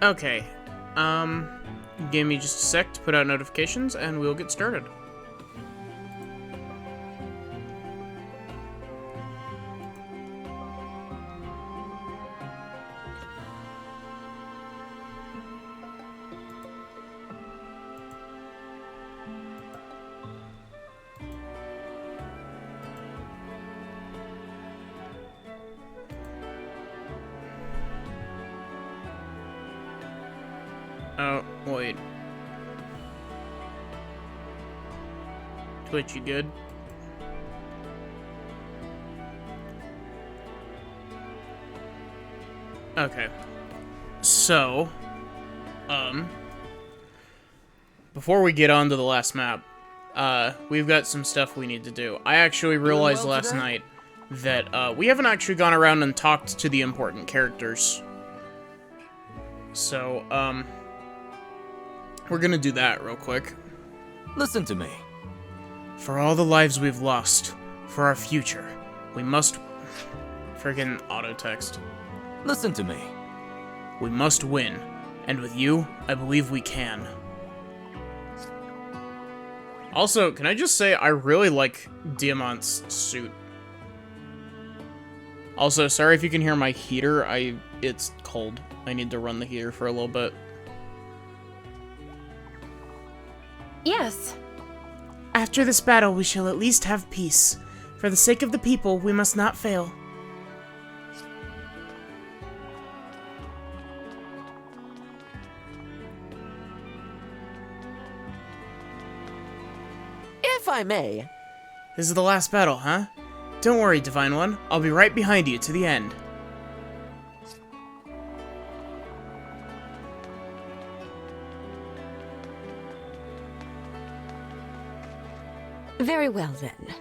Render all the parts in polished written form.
Okay. Give me just a sec to put out notifications, and we'll get started. Oh, wait. Twitch, you good? Okay. So, before we get on to the last map, we've got some stuff we need to do. I actually realized last night that, we haven't actually gone around and talked to the important characters. So, we're gonna do that real quick. Listen to me. For all the lives we've lost, for our future, we must... Friggin' auto-text. Listen to me. We must win, and with you, I believe we can. Also, can I just say, I really like Diamant's suit. Also, sorry if you can hear my heater, it's cold. I need to run the heater for a little bit. Yes. After this battle, we shall at least have peace. For the sake of the people, we must not fail. If I may. This is the last battle, huh? Don't worry, Divine One. I'll be right behind you to the end. Very well, then.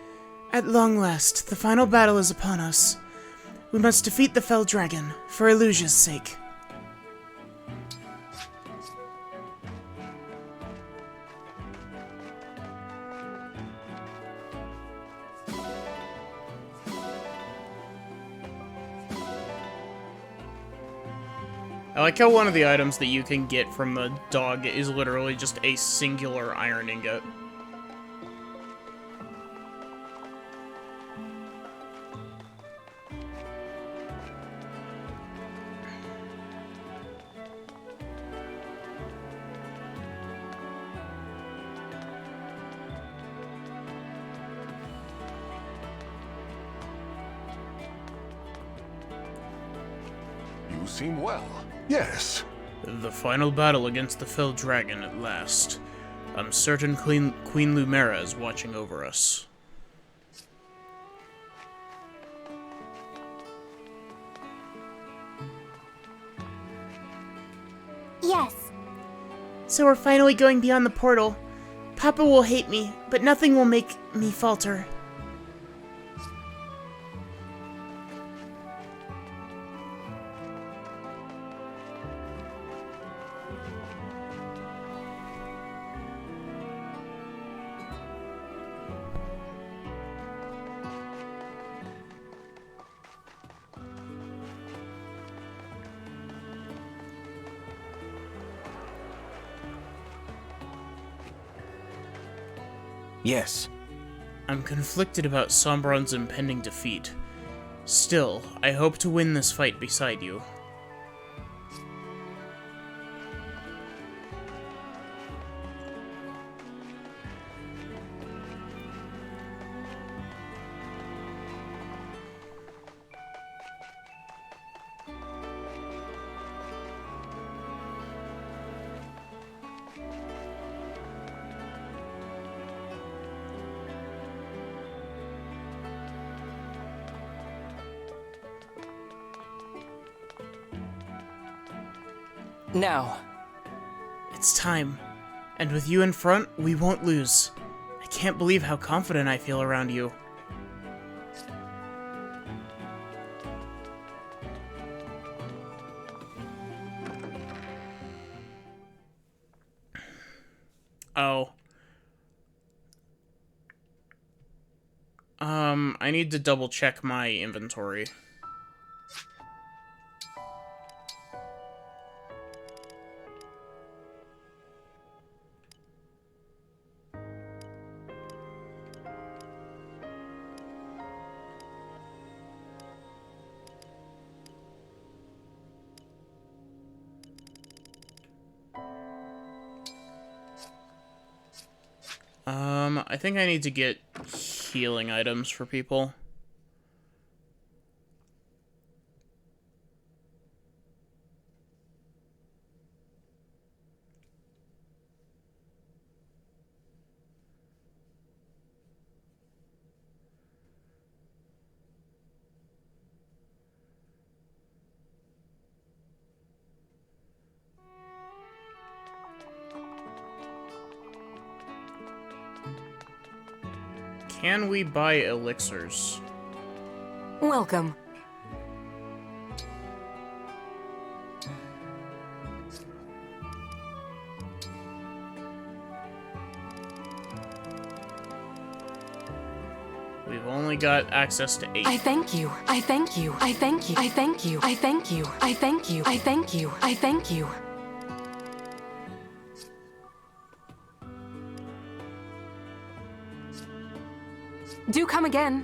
At long last, the final battle is upon us. We must defeat the Fell Dragon, for Illusia's sake. I like how one of the items that you can get from the dog is literally just a singular iron ingot. You seem well. Yes. The final battle against the Fell Dragon at last. I'm certain Queen Lumera is watching over us. Yes. So we're finally going beyond the portal. Papa will hate me, but nothing will make me falter. Yes. I'm conflicted about Somberon's impending defeat. Still, I hope to win this fight beside you. Now. It's time. And with you in front, we won't lose. I can't believe how confident I feel around you. Oh. I need to double check my inventory. I think I need to get healing items for people. Can we buy elixirs? Welcome. We've only got access to 8. I thank you. I thank you. I thank you. I thank you. I thank you. I thank you. I thank you. I thank you. Do come again.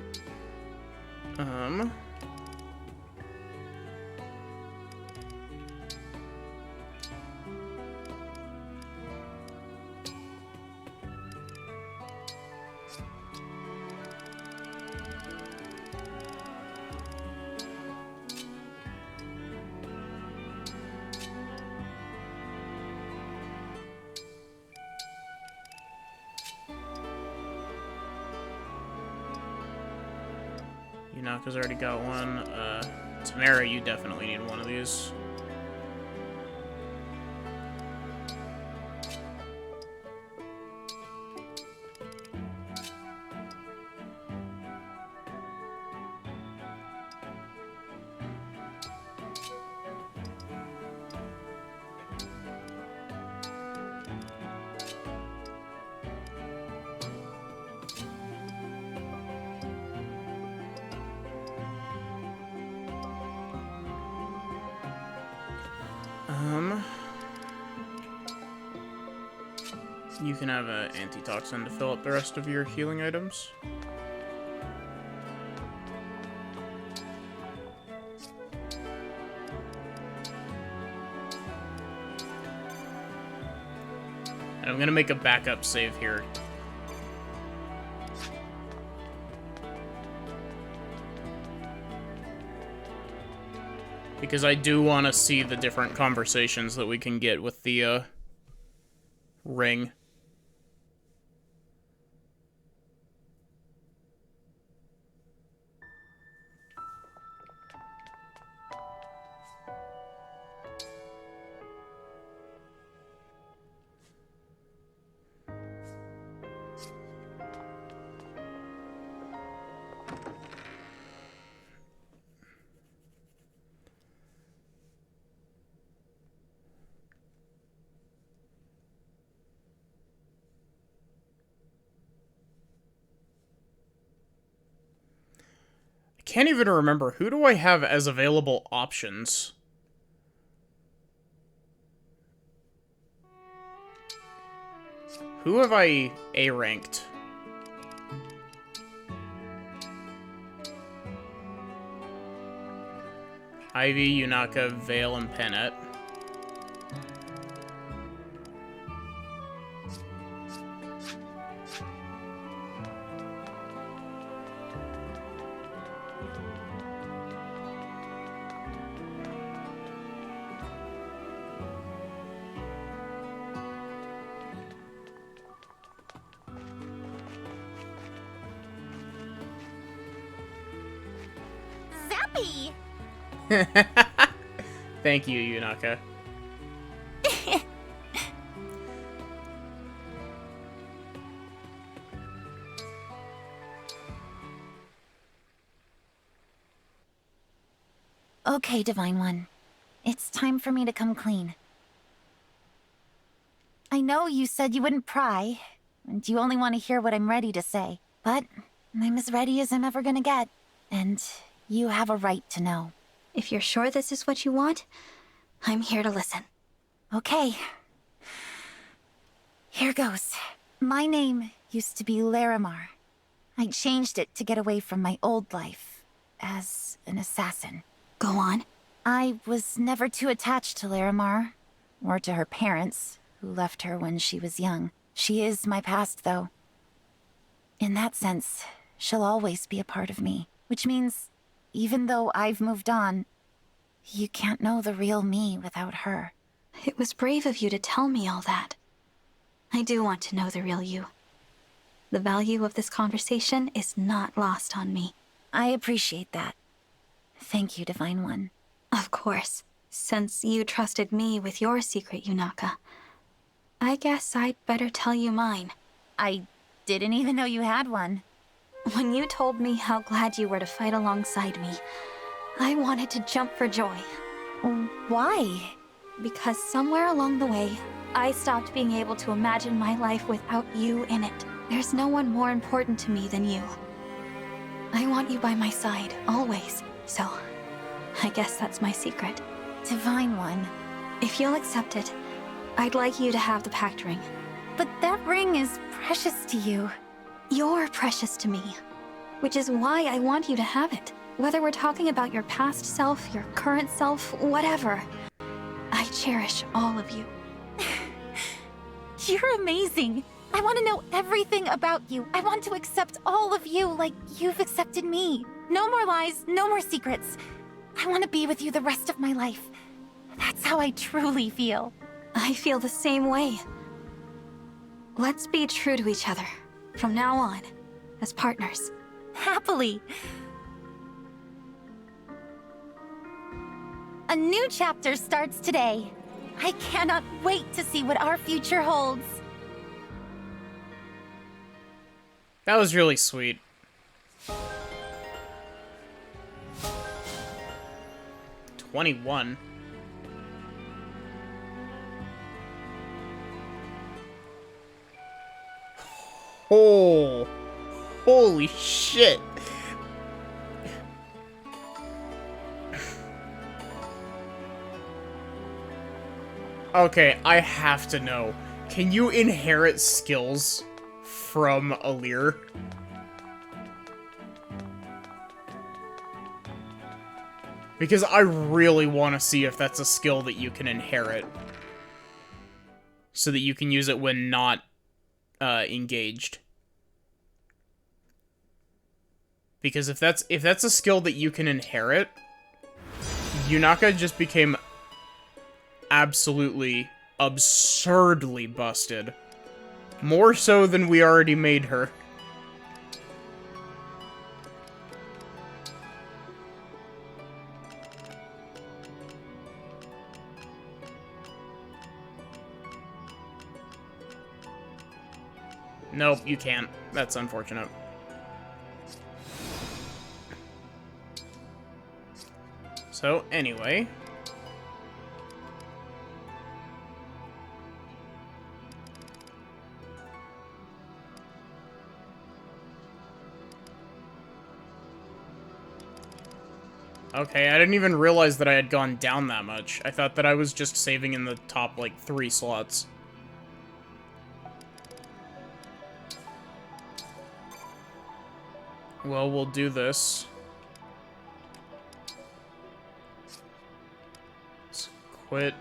Yunaka's already got one. Tamara, you definitely need one of these. You can have an antitoxin to fill up the rest of your healing items. And I'm gonna make a backup save here. Because I do want to see the different conversations that we can get with the, ring. Can't even remember. Who do I have as available options? Who have I A-ranked? Ivy, Yunaka, Vale, and Pennet. Zappy! Thank you, Yunaka. Okay, Divine One. It's time for me to come clean. I know you said you wouldn't pry, and you only want to hear what I'm ready to say, but I'm as ready as I'm ever gonna get, and you have a right to know. If you're sure this is what you want, I'm here to listen. Okay. Here goes. My name used to be Larimar. I changed it to get away from my old life as an assassin. Go on. I was never too attached to Larimar, or to her parents, who left her when she was young. She is my past, though. In that sense, she'll always be a part of me. Which means, even though I've moved on, you can't know the real me without her. It was brave of you to tell me all that. I do want to know the real you. The value of this conversation is not lost on me. I appreciate that. Thank you, Divine One. Of course, since you trusted me with your secret, Yunaka. I guess I'd better tell you mine. I didn't even know you had one. When you told me how glad you were to fight alongside me, I wanted to jump for joy. Why? Because somewhere along the way, I stopped being able to imagine my life without you in it. There's no one more important to me than you. I want you by my side, always. So, I guess that's my secret. Divine One. If you'll accept it, I'd like you to have the pact ring. But that ring is precious to you. You're precious to me, which is why I want you to have it. Whether we're talking about your past self, your current self, whatever. I cherish all of you. You're amazing. I want to know everything about you. I want to accept all of you like you've accepted me. No more lies, no more secrets. I want to be with you the rest of my life. That's how I truly feel. I feel the same way. Let's be true to each other, from now on, as partners. Happily. A new chapter starts today. I cannot wait to see what our future holds. That was really sweet. $21. Oh, holy shit. Okay, I have to know. Can you inherit skills from Alir? Because I really want to see if that's a skill that you can inherit. So that you can use it when not engaged. Because if that's a skill that you can inherit, Yunaka just became absolutely absurdly busted. More so than we already made her. Nope, you can't. That's unfortunate. So, anyway. Okay, I didn't even realize that I had gone down that much. I thought that I was just saving in the top, like, 3 slots. Well, we'll do this. Let's quit.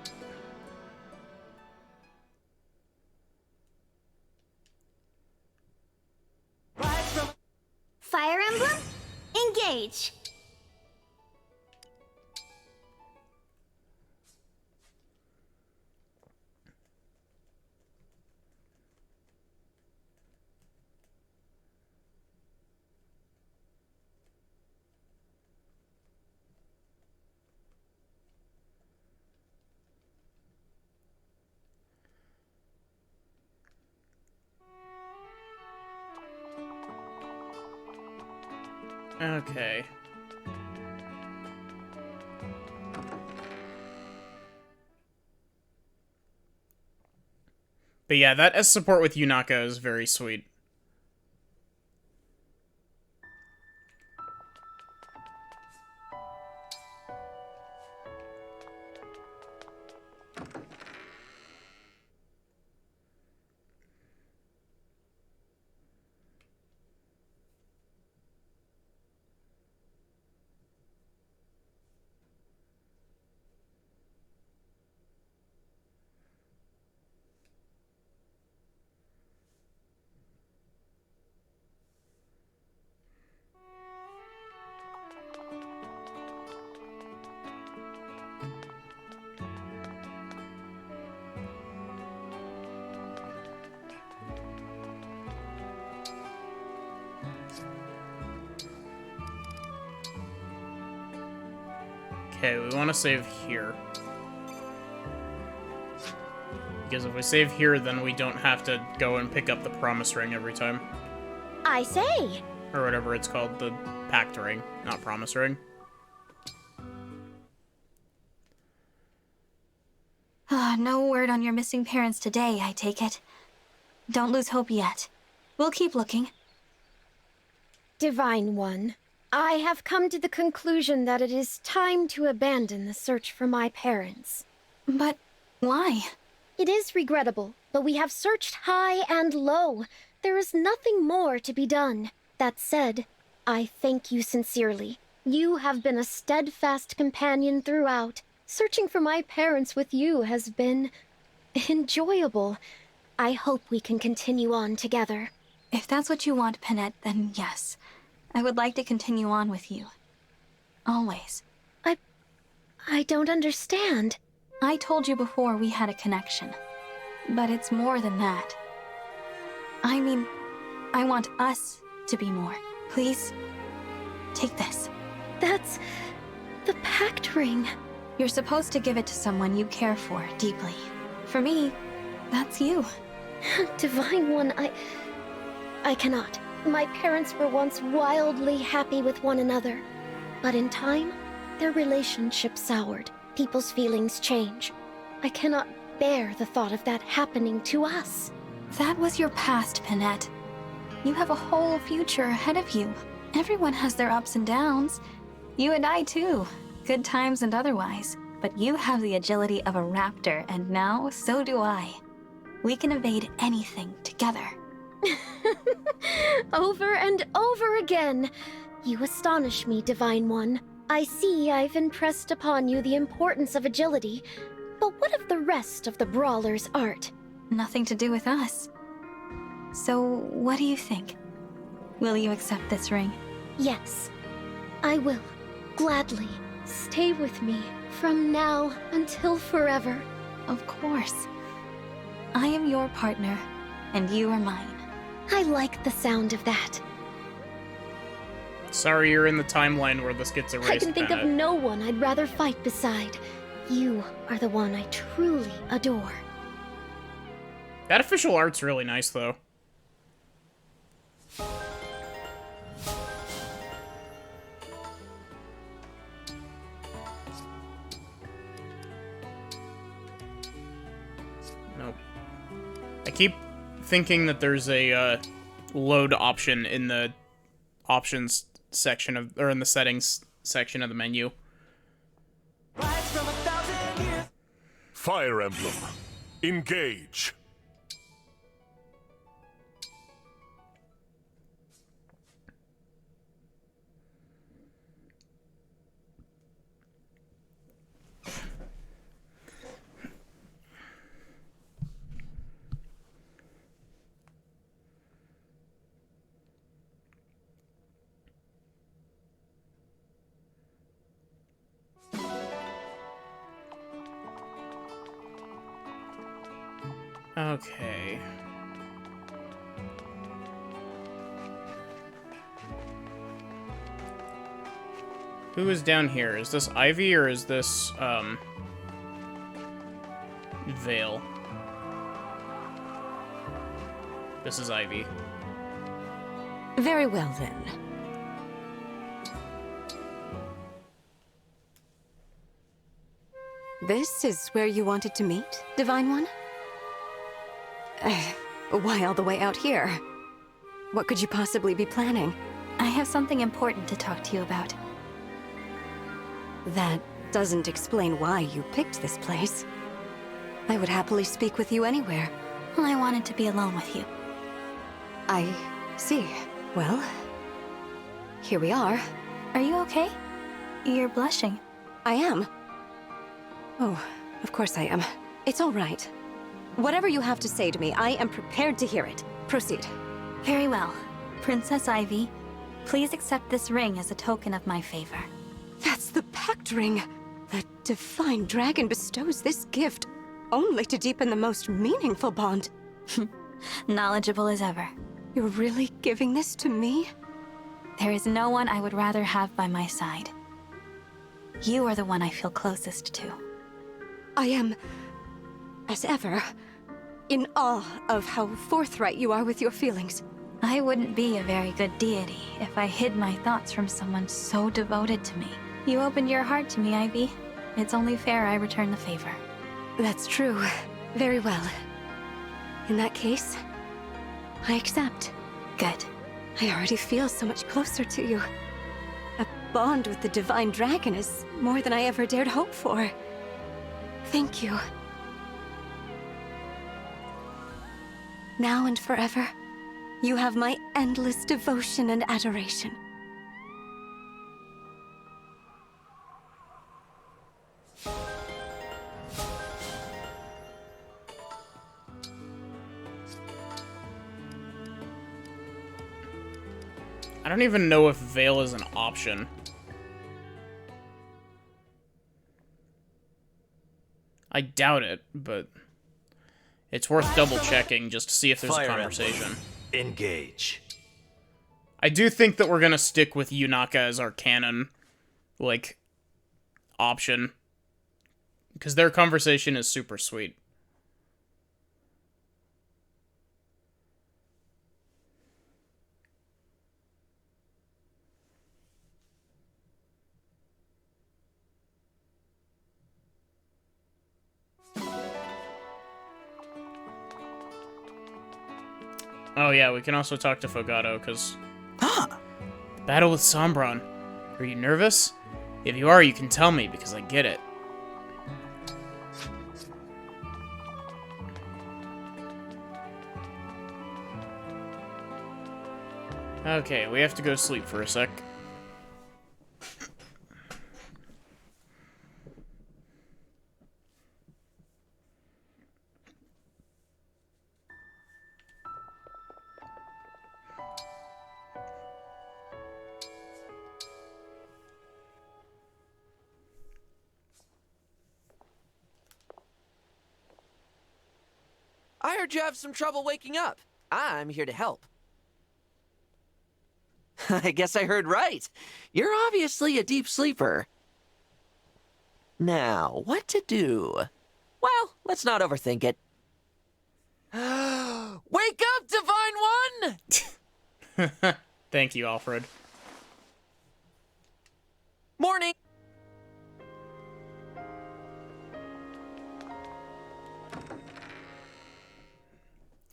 Fire Emblem? Engage! Okay. But yeah, that S support with Yunaka is very sweet. Okay, we want to save here. Because if we save here, then we don't have to go and pick up the promise ring every time. I say. Or whatever it's called, the pact ring, not promise ring. No word on your missing parents today, I take it. Don't lose hope yet. We'll keep looking. Divine One, I have come to the conclusion that it is time to abandon the search for my parents. But why? It is regrettable, but we have searched high and low. There is nothing more to be done. That said, I thank you sincerely. You have been a steadfast companion throughout. Searching for my parents with you has been enjoyable. I hope we can continue on together. If that's what you want, Panette, then yes. I would like to continue on with you. Always. I don't understand. I told you before we had a connection. But it's more than that. I mean, I want us to be more. Please, take this. That's the pact ring. You're supposed to give it to someone you care for deeply. For me, that's you. Divine One, I cannot. My parents were once wildly happy with one another. But in time, their relationship soured. People's feelings change. I cannot bear the thought of that happening to us. That was your past, Panette. You have a whole future ahead of you. Everyone has their ups and downs. You and I too. Good times and otherwise. But you have the agility of a raptor, and now so do I. We can evade anything together. Over and over again. You astonish me, Divine One. I see I've impressed upon you the importance of agility, but what of the rest of the brawler's art? Nothing to do with us. So, what do you think? Will you accept this ring? Yes, I will. Gladly. Stay with me from now until forever. Of course. I am your partner, and you are mine. I like the sound of that. Sorry you're in the timeline where this gets erased, I can think of Bennett. no one I'd rather fight beside. You are the one I truly adore. That official art's really nice, though. Nope. I keep thinking that there's a load option in the options section of, or in the settings section of the menu. Fire Emblem. Engage. Okay. Who is down here? Is this Ivy or is this, Vale? This is Ivy. Very well, then. This is where you wanted to meet, Divine One? Why all the way out here? What could you possibly be planning? I have something important to talk to you about. That doesn't explain why you picked this place. I would happily speak with you anywhere. I wanted to be alone with you. I see. Well, here we are. Are you okay? You're blushing. I am. Oh, of course I am. It's all right. Whatever you have to say to me, I am prepared to hear it. Proceed. Very well. Princess Ivy, please accept this ring as a token of my favor. That's the pact ring. The divine dragon bestows this gift only to deepen the most meaningful bond. Knowledgeable as ever. You're really giving this to me? There is no one I would rather have by my side. You are the one I feel closest to. I am, as ever, in awe of how forthright you are with your feelings. I wouldn't be a very good deity if I hid my thoughts from someone so devoted to me. You opened your heart to me, Ivy. It's only fair I return the favor. That's true. Very well. In that case, I accept. Good. I already feel so much closer to you. A bond with the Divine Dragon is more than I ever dared hope for. Thank you. Now and forever, you have my endless devotion and adoration. I don't even know if Veil is an option. I doubt it, but it's worth double checking just to see if there's a Fire conversation. Emblem. Engage. I do think that we're gonna stick with Yunaka as our canon, like, option. Because their conversation is super sweet. Oh yeah, we can also talk to Fogato, because... Battle with Sombron. Are you nervous? If you are, you can tell me, because I get it. Okay, we have to go sleep for a sec. I heard you have some trouble waking up. I'm here to help. I guess I heard right. You're obviously a deep sleeper. Now, what to do? Well, let's not overthink it. Wake up, Divine One! Thank you, Alfred. Morning!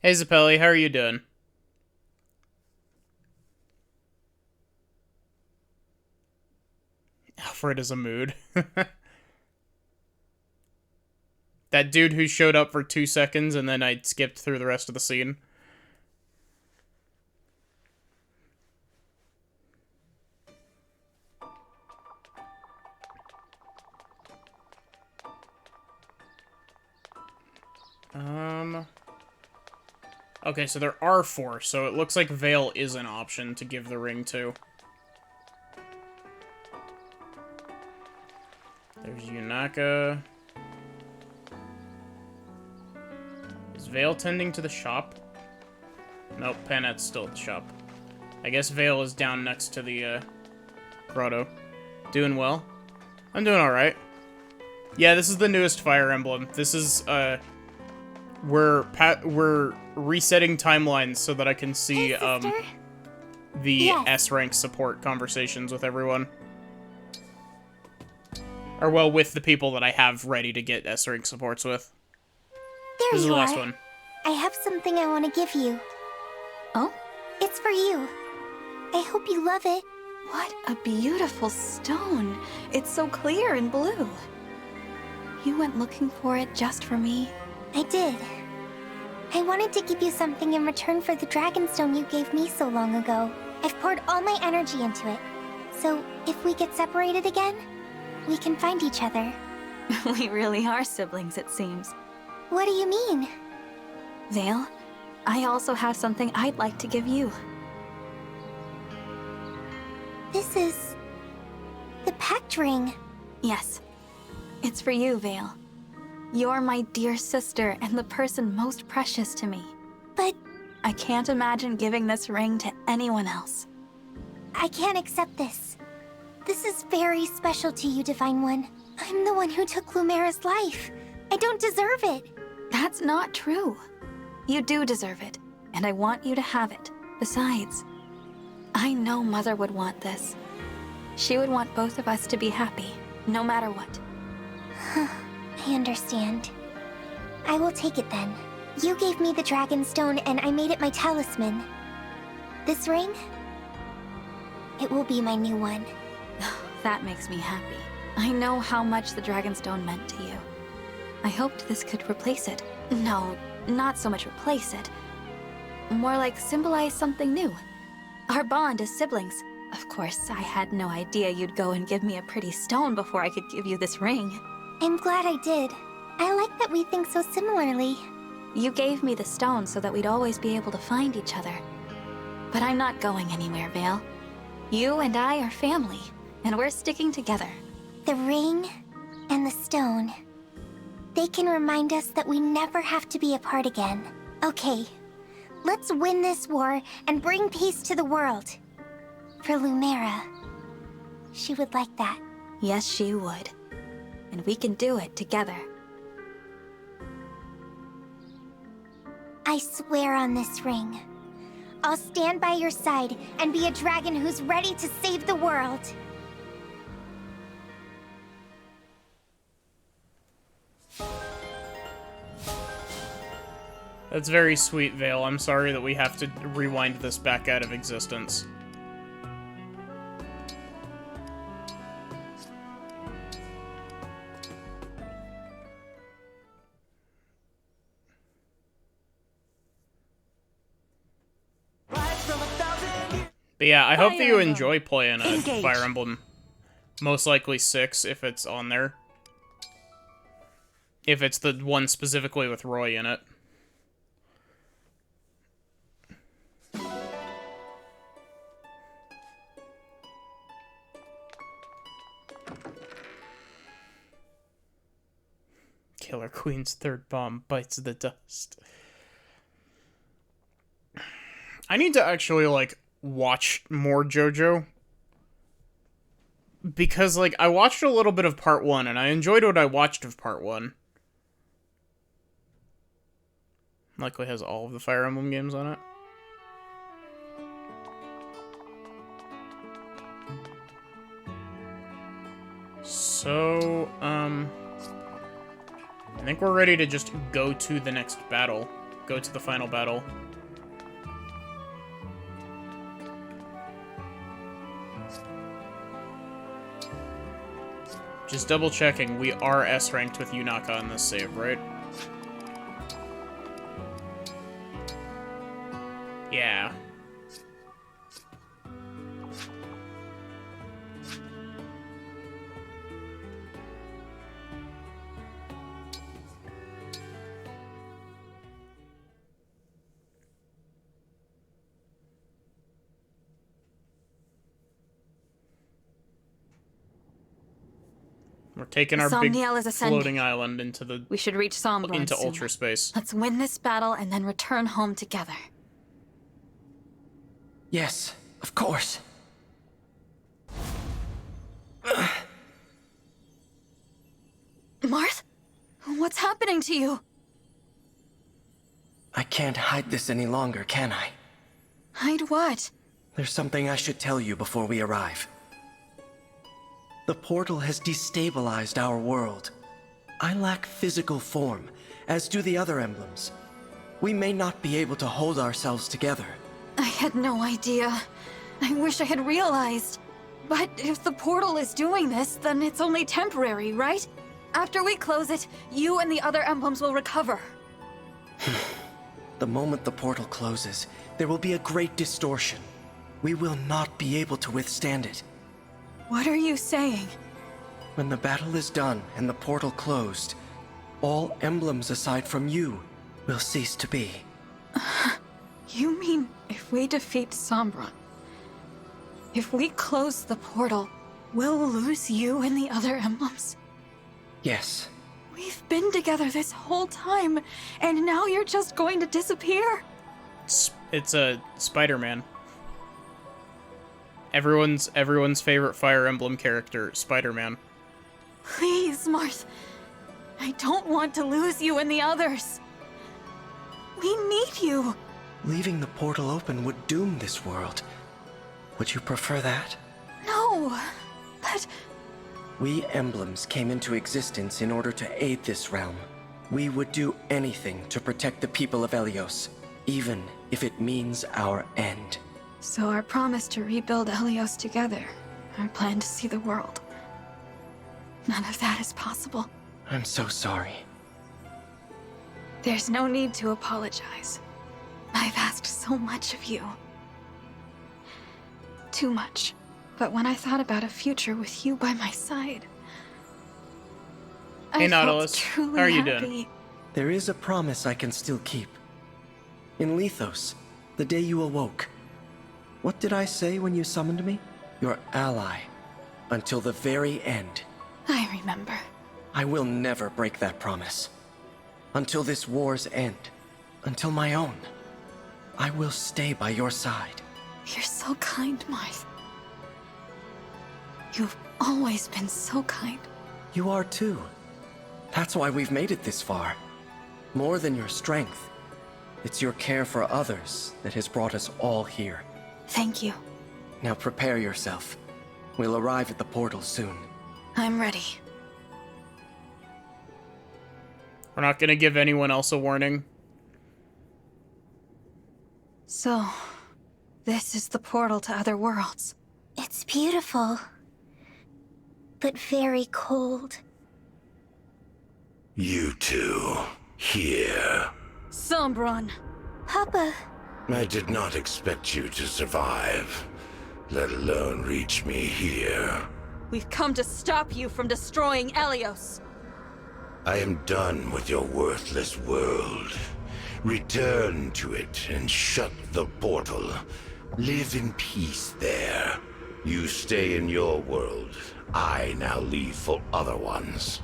Hey, Zappelli, how are you doing? Alfred is a mood. That dude who showed up for 2 seconds and then I skipped through the rest of the scene. Okay, so there are 4, so it looks like Veil is an option to give the ring to. There's Yunaka. Is Veil tending to the shop? Nope, Panette's still at the shop. I guess Veil is down next to the, grotto. Doing well? I'm doing alright. Yeah, this is the newest Fire Emblem. This is, we're resetting timelines so that I can see, Hey, sister? the Yes. S-rank support conversations with everyone. Or, well, with the people that I have ready to get S-rank supports with. There This is you the last are. one. I have something I want to give you. Oh? It's for you. I hope you love it. What a beautiful stone. It's so clear and blue. You went looking for it just for me? I did. I wanted to give you something in return for the Dragonstone you gave me so long ago. I've poured all my energy into it. So, if we get separated again, we can find each other. We really are siblings, it seems. What do you mean? Vale, I also have something I'd like to give you. This is... the pact ring. Yes. It's for you, Vale. You're my dear sister and the person most precious to me. But I can't imagine giving this ring to anyone else. I can't accept this. This is very special to you, Divine One. I'm the one who took Lumera's life. I don't deserve it. That's not true. You do deserve it, and I want you to have it. Besides, I know Mother would want this. She would want both of us to be happy, no matter what. I understand. I will take it then. You gave me the Dragon Stone and I made it my talisman. This ring? It will be my new one. That makes me happy. I know how much the Dragonstone meant to you. I hoped this could replace it. No, not so much replace it. More like symbolize something new. Our bond as siblings. Of course, I had no idea you'd go and give me a pretty stone before I could give you this ring. I'm glad I did. I like that we think so similarly. You gave me the stone so that we'd always be able to find each other. But I'm not going anywhere, Vale. You and I are family, and we're sticking together. The ring and the stone. They can remind us that we never have to be apart again. Okay, let's win this war and bring peace to the world. For Lumera. She would like that. Yes, she would. And we can do it together. I swear on this ring. I'll stand by your side and be a dragon who's ready to save the world. That's very sweet, Vale. I'm sorry that we have to rewind this back out of existence. But yeah, I hope that you enjoy playing a Fire Emblem. Most likely 6, if it's on there. If it's the one specifically with Roy in it. Killer Queen's third bomb bites the dust. I need to actually, like, watch more JoJo. Because, like, I watched a little bit of Part 1, and I enjoyed what I watched of Part 1. Likely has all of the Fire Emblem games on it. So, I think we're ready to just go to the next battle. Go to the final battle. Just double checking, we are S ranked with Yunaka on this save, right? Yeah. We're taking our big floating island into the We should reach Somberoni into soon. ultra space. Let's win this battle and then return home together. Yes, of course. Marth? What's happening to you? I can't hide this any longer, can I? Hide what? There's something I should tell you before we arrive. The portal has destabilized our world. I lack physical form, as do the other emblems. We may not be able to hold ourselves together. I had no idea. I wish I had realized. But if the portal is doing this, then it's only temporary, right? After we close it, you and the other emblems will recover. The moment the portal closes, there will be a great distortion. We will not be able to withstand it. What are you saying? When the battle is done and the portal closed, all emblems aside from you will cease to be. You mean if we defeat Sombra, if we close the portal, we'll lose you and the other emblems? Yes. We've been together this whole time, and now you're just going to disappear? It's a Spider-Man. Everyone's favorite Fire Emblem character, Spider-Man. Please, Marth. I don't want to lose you and the others. We need you. Leaving the portal open would doom this world. Would you prefer that? No, but... We Emblems came into existence in order to aid this realm. We would do anything to protect the people of Helios, even if it means our end. So our promise to rebuild Helios together, our plan to see the world, none of that is possible. I'm so sorry. There's no need to apologize. I've asked so much of you. Too much. But when I thought about a future with you by my side, Hey, I Nautilus. felt truly How are you happy. doing? There is a promise I can still keep. In Lethos, the day you awoke, what did I say when you summoned me? Your ally. Until the very end. I remember. I will never break that promise. Until this war's end. Until my own. I will stay by your side. You're so kind, Marth. You've always been so kind. You are too. That's why we've made it this far. More than your strength. It's your care for others that has brought us all here. Thank you. Now prepare yourself. We'll arrive at the portal soon. I'm ready. We're not gonna give anyone else a warning. So, this is the portal to other worlds. It's beautiful, but very cold. You two, here. Somberon! Papa, I did not expect you to survive, let alone reach me here. We've come to stop you from destroying Helios. I am done with your worthless world. Return to it and shut the portal. Live in peace there. You stay in your world. I now leave for other ones.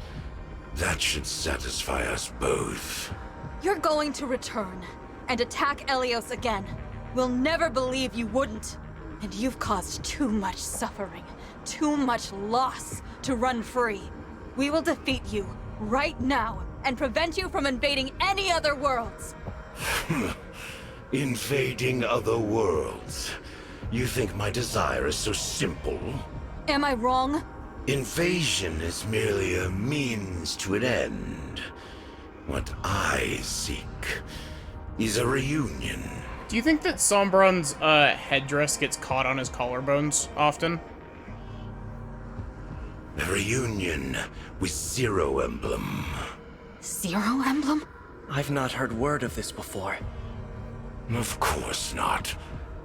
That should satisfy us both. You're going to return and attack Helios again. We'll never believe you wouldn't. And you've caused too much suffering, too much loss to run free. We will defeat you right now and prevent you from invading any other worlds. Invading other worlds? You think my desire is so simple? Am I wrong? Invasion is merely a means to an end. What I seek is a reunion. Do you think that Somberon's headdress gets caught on his collarbones often? A reunion with Zero Emblem. Zero Emblem? I've not heard word of this before. Of course not.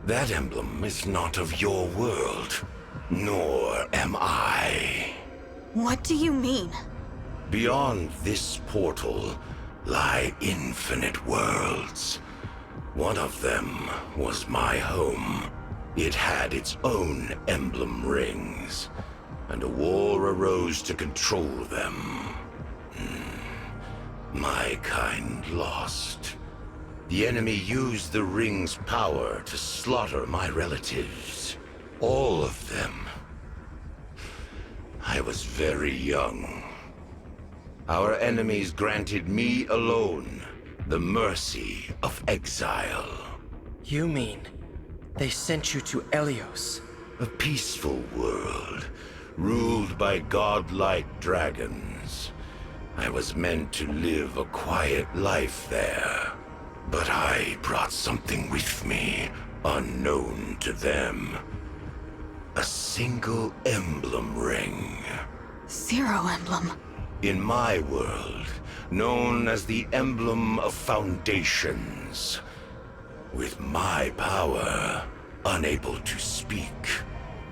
That emblem is not of your world. Nor am I. What do you mean? Beyond this portal lie infinite worlds. One of them was my home. It had its own emblem rings, and a war arose to control them. My kind lost. The enemy used the ring's power to slaughter my relatives. All of them. I was very young. Our enemies granted me alone the mercy of exile. You mean they sent you to Helios? A peaceful world, ruled by godlike dragons. I was meant to live a quiet life there. But I brought something with me, unknown to them. A single emblem ring. Zero Emblem. In my world, known as the Emblem of Foundations. With my power, unable to speak,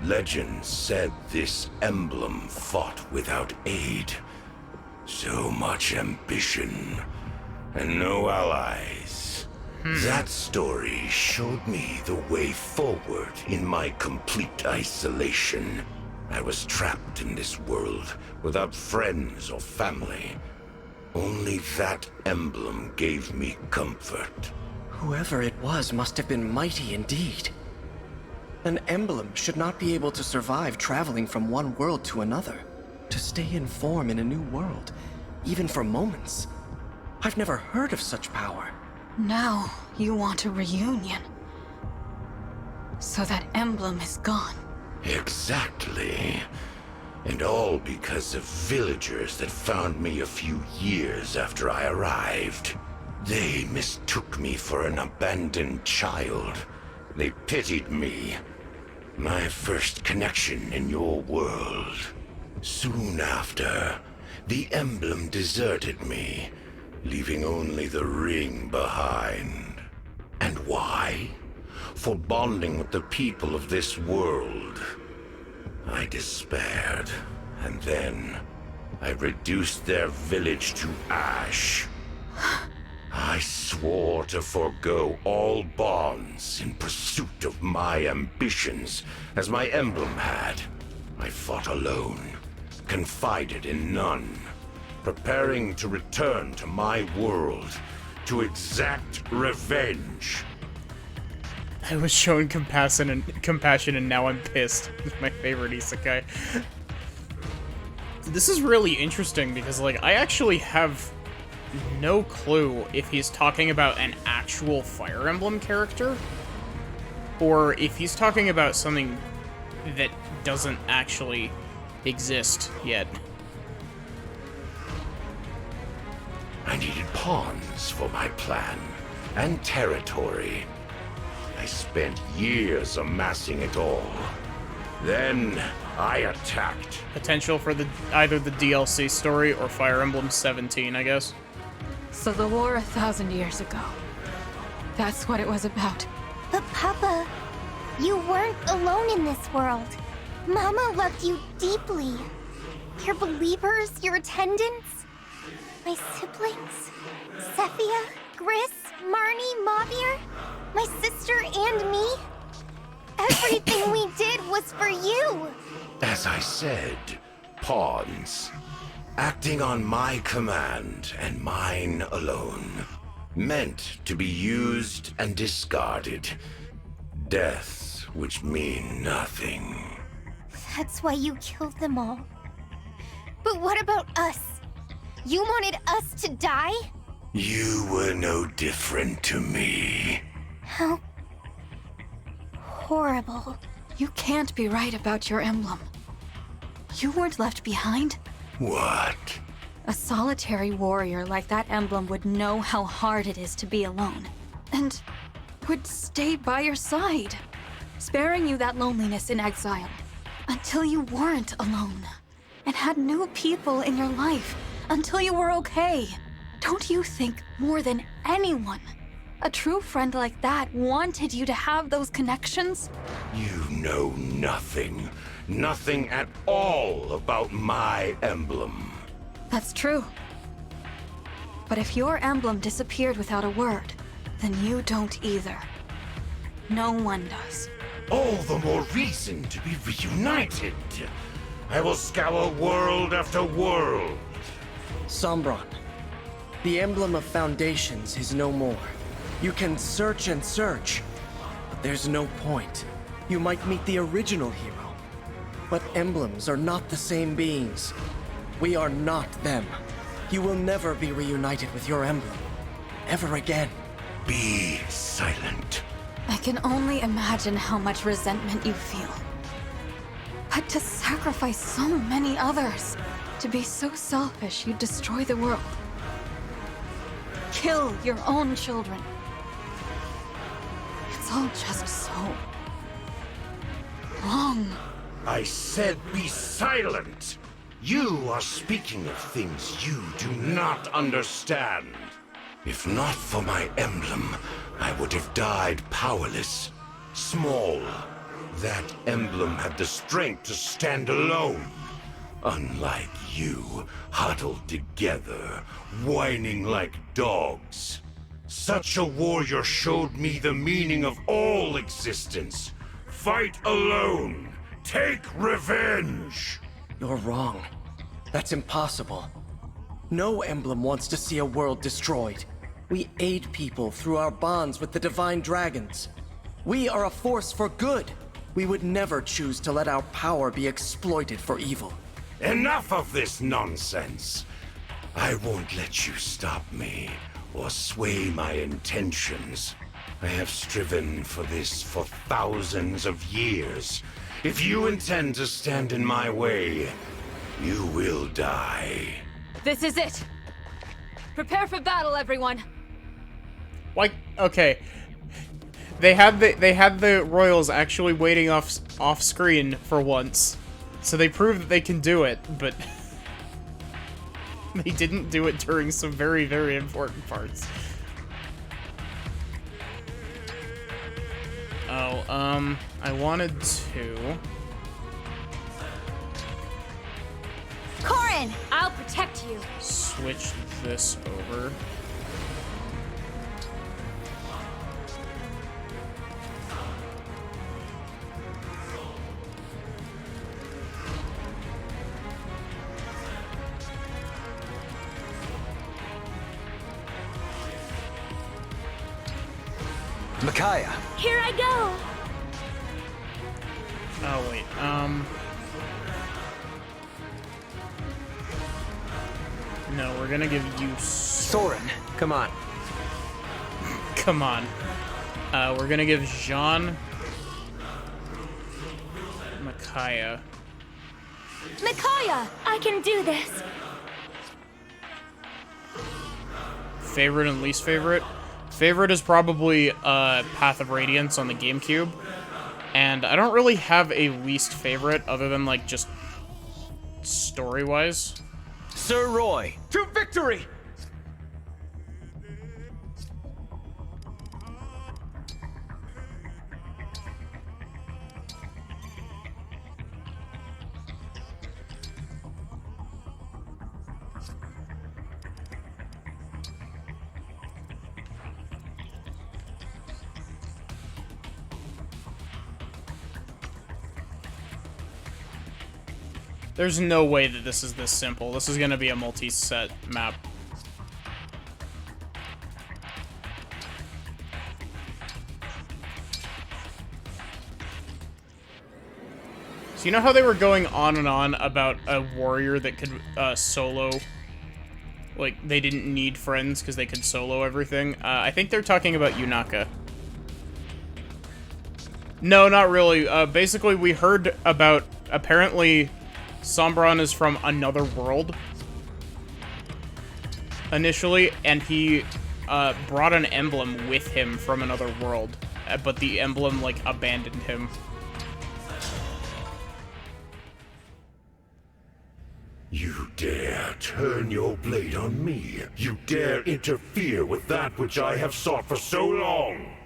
legend said this emblem fought without aid. So much ambition, and no allies. That story showed me the way forward in my complete isolation. I was trapped in this world without friends or family. Only that emblem gave me comfort. Whoever it was must have been mighty indeed. An emblem should not be able to survive traveling from one world to another. To stay in form in a new world, even for moments. I've never heard of such power. Now, you want a reunion. So that emblem is gone. Exactly. And all because of villagers that found me a few years after I arrived. They mistook me for an abandoned child. They pitied me. My first connection in your world. Soon after, the emblem deserted me, leaving only the ring behind. And why? For bonding with the people of this world. I despaired, and then I reduced their village to ash. I swore to forego all bonds in pursuit of my ambitions, as my emblem had. I fought alone, confided in none, preparing to return to my world to exact revenge. I was shown compassion and now I'm pissed. It's my favorite isekai. This is really interesting because, like, I actually have no clue if he's talking about an actual Fire Emblem character or if he's talking about something that doesn't actually exist yet. I needed pawns for my plan, and territory. I spent years amassing it all. Then, I attacked. Potential for either the DLC story or Fire Emblem 17, I guess. So the war 1,000 years ago. That's what it was about. But Papa, you weren't alone in this world. Mama loved you deeply. Your believers, your attendants, my siblings, Sephia, Gris, Marnie, Mavir, my sister and me. Everything we did was for you. As I said, pawns. Acting on my command and mine alone. Meant to be used and discarded. Deaths which mean nothing. That's why you killed them all. But what about us? You wanted us to die? You were no different to me. How horrible. You can't be right about your emblem. You weren't left behind. What? A solitary warrior like that emblem would know how hard it is to be alone. And would stay by your side, sparing you that loneliness in exile. Until you weren't alone. And had new people in your life. Until you were okay. Don't you think more than anyone, a true friend like that wanted you to have those connections? You know nothing. Nothing at all about my emblem. That's true. But if your emblem disappeared without a word, then you don't either. No one does. All the more reason to be reunited. I will scour world after world. Somberon, the emblem of foundations is no more. You can search and search, but there's no point. You might meet the original hero. But emblems are not the same beings. We are not them. You will never be reunited with your emblem. Ever again. Be silent. I can only imagine how much resentment you feel. But to sacrifice so many others, to be so selfish you'd destroy the world. Kill your own children. It's all just so wrong. I said be silent. You are speaking of things you do not understand. If not for my emblem, I would have died powerless, small. That emblem had the strength to stand alone. Unlike you, huddled together, whining like dogs. Such a warrior showed me the meaning of all existence. Fight alone. Take revenge. You're wrong. That's impossible. No emblem wants to see a world destroyed. We aid people through our bonds with the divine dragons. We are a force for good. We would never choose to let our power be exploited for evil. Enough of this nonsense! I won't let you stop me or sway my intentions. I have striven for this for thousands of years. If you intend to stand in my way, you will die. This is it! Prepare for battle, everyone! Like, okay. They had the royals actually waiting off screen for once. So they proved that they can do it, but they didn't do it during some very, very important parts. Oh, I wanted to... Corin! I'll protect you! switch this over. Micaiah. Here I go! Oh, wait, no, we're gonna give you Soren, come on. Come on. We're gonna give Jean... Micaiah. Micaiah! I can do this! Favorite and least favorite? Favorite is probably Path of Radiance on the GameCube. And I don't really have a least favorite other than, like, just story-wise. Sir Roy. To victory! There's no way that this is this simple. This is gonna be a multi-set map. So you know how they were going on and on about a warrior that could solo? Like, they didn't need friends because they could solo everything? I think they're talking about Yunaka. No, not really. Basically, we heard about, apparently... Somberoni is from another world, initially, and he brought an emblem with him from another world, but the emblem, like, abandoned him. You dare turn your blade on me? You dare interfere with that which I have sought for so long?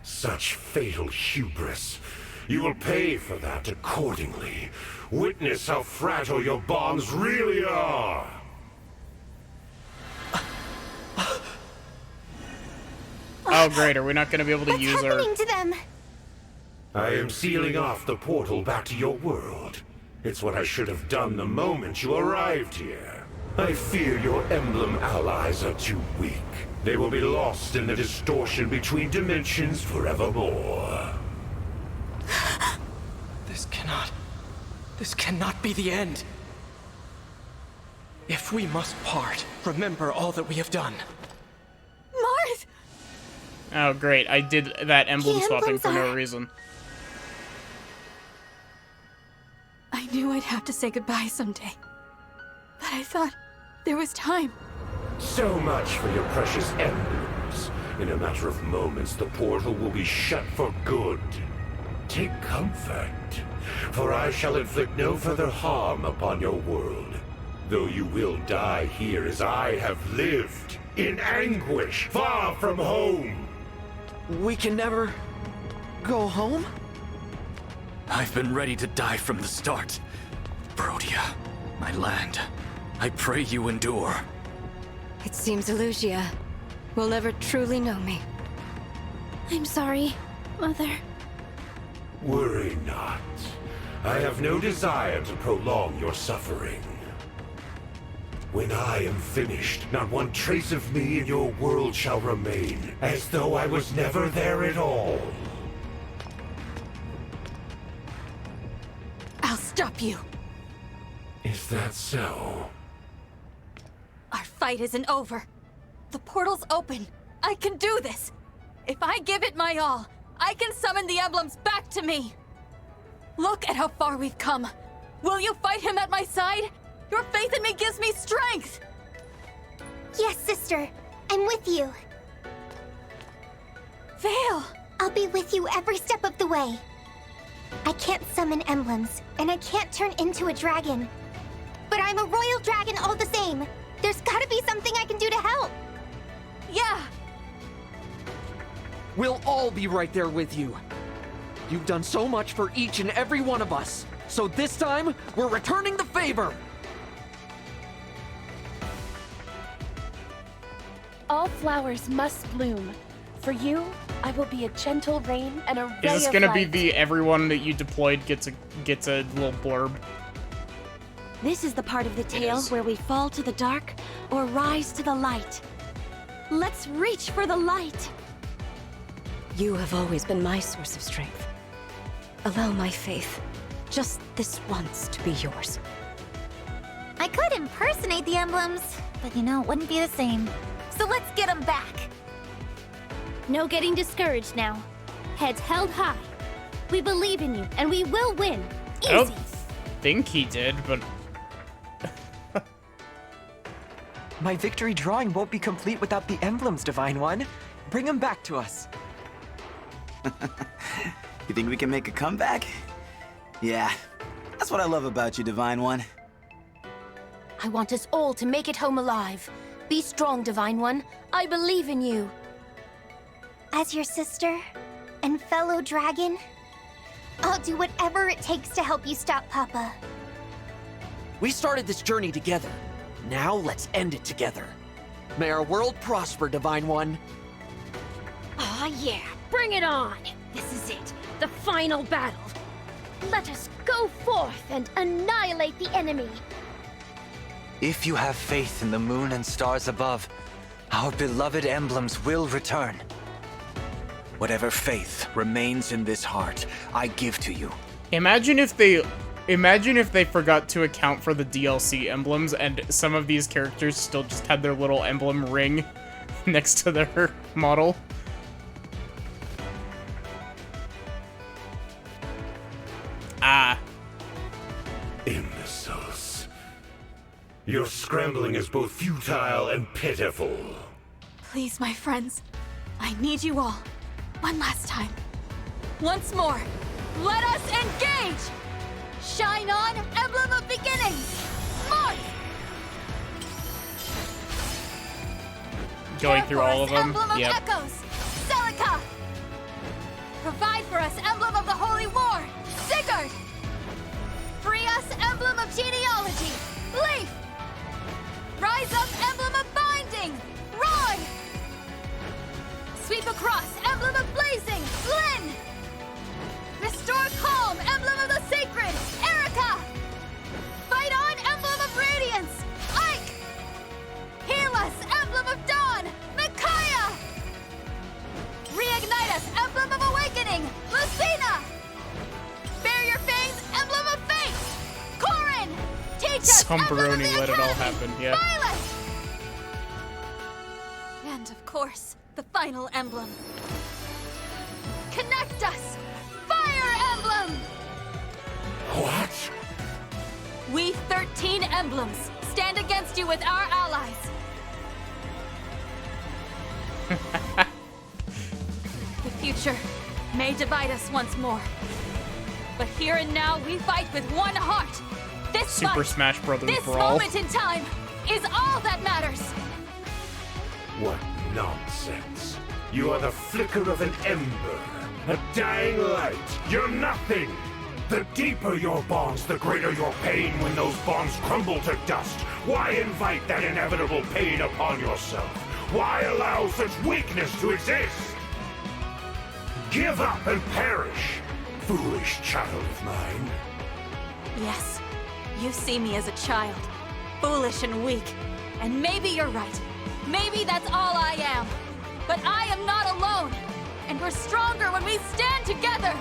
Such fatal hubris. You will pay for that accordingly. Witness how fragile your bonds really are. Oh, great. Are we not going to be able to use our... What's happening to them? I am sealing off the portal back to your world. It's what I should have done the moment you arrived here. I fear your Emblem allies are too weak. They will be lost in the distortion between dimensions forevermore. This cannot be the end. If we must part, remember all that we have done. Marth! Oh, great. I did that emblem swapping emblems for no are- reason. I knew I'd have to say goodbye someday. But I thought there was time. So much for your precious emblems. In a matter of moments, the portal will be shut for good. Take comfort, for I shall inflict no further harm upon your world. Though you will die here as I have lived, in anguish, far from home. We can never go home? I've been ready to die from the start. Brodia, my land. I pray you endure. It seems Elusia will never truly know me. I'm sorry, Mother. Worry not. I have no desire to prolong your suffering. When I am finished, not one trace of me in your world shall remain, as though I was never there at all. stop you. Is that so? Our fight isn't over. The portal's open. I can do this. If I give it my all, I can summon the emblems back to me. Look at how far we've come. Will you fight him at my side? Your faith in me gives me strength. Yes, sister. I'm with you. Vale! I'll be with you every step of the way. I can't summon emblems, and I can't turn into a dragon. But I'm a royal dragon all the same. There's gotta be something I can do to help. Yeah! We'll all be right there with you. You've done so much for each and every one of us. So this time, we're returning the favor. All flowers must bloom. For you, I will be a gentle rain and a ray of light. Is this gonna be the everyone that you deployed gets a little blurb? This is the part of the tale where we fall to the dark or rise to the light. Let's reach for the light. You have always been my source of strength. Allow my faith, just this once, to be yours. I could impersonate the emblems, but you know, it wouldn't be the same. So let's get them back. No getting discouraged now. Heads held high. We believe in you, and we will win. I don't Easy. think he did, but My victory drawing won't be complete without the emblems, Divine One. Bring them back to us. You think we can make a comeback? Yeah, that's what I love about you, Divine One. I want us all to make it home alive. Be strong, Divine One. I believe in you. As your sister and fellow dragon, I'll do whatever it takes to help you stop Papa. We started this journey together. Now let's end it together. May our world prosper, Divine One. Ah, yeah. Bring it on. This is it. The final battle. Let us go forth and annihilate the enemy. If you have faith in the moon and stars above, our beloved emblems will return. Whatever faith remains in this heart, I give to you. imagine if they forgot to account for the DLC emblems and some of these characters still just had their little emblem ring next to their model. Ah. Imbeciles. Your scrambling is both futile and pitiful. Please, my friends. I need you all. One last time. Once more. Let us engage! Shine on, Emblem of Beginnings! March! Going through all of them? Emblem of Yep. Echoes! Celica! Provide for us, Emblem of the Holy War! Sigurd! Free us, Emblem of Genealogy! Leaf! Rise up, Emblem of Binding! Roy! Sweep across, Emblem of Blazing! Lyn! Restore calm, Emblem of the Sacred! Erica! Fight on, Emblem of Radiance! Ike! Heal us, Emblem of Dawn! Micaiah! Reignite us, Emblem of Awakening! Lucina! Bear your fangs, Emblem of Fate! Corin! Teach us, Somberoni let it all happen, yeah. Violet! And of course, the final emblem. Connect us! Fire Emblem! What? We 13 emblems stand against you with our allies. The future may divide us once more. But here and now, we fight with one heart. This Super fight, Smash Brothers this Brawl. moment in time, is all that matters. What nonsense. You are the flicker of an ember, a dying light. You're nothing. The deeper your bonds, the greater your pain when those bonds crumble to dust. Why invite that inevitable pain upon yourself? Why allow such weakness to exist? Give up and perish, foolish child of mine. Yes, you see me as a child, foolish and weak. And maybe you're right. Maybe that's all I am. But I am not alone. And we're stronger when we stand together.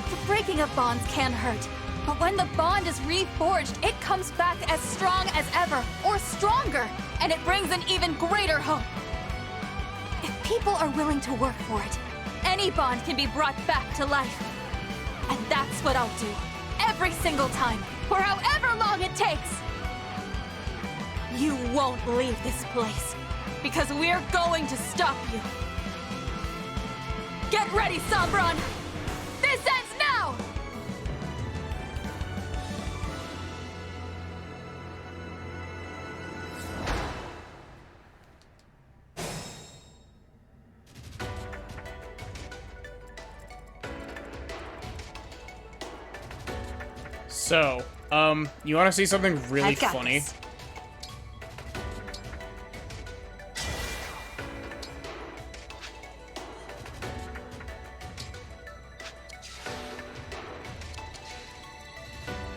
The breaking of bonds can hurt. But when the bond is reforged, it comes back as strong as ever, or stronger, and it brings an even greater hope. If people are willing to work for it, any bond can be brought back to life. And that's what I'll do, every single time, for however long it takes. You won't leave this place, because we're going to stop you. Get ready, Sombron! This ends now! So, you want to see something really funny? This.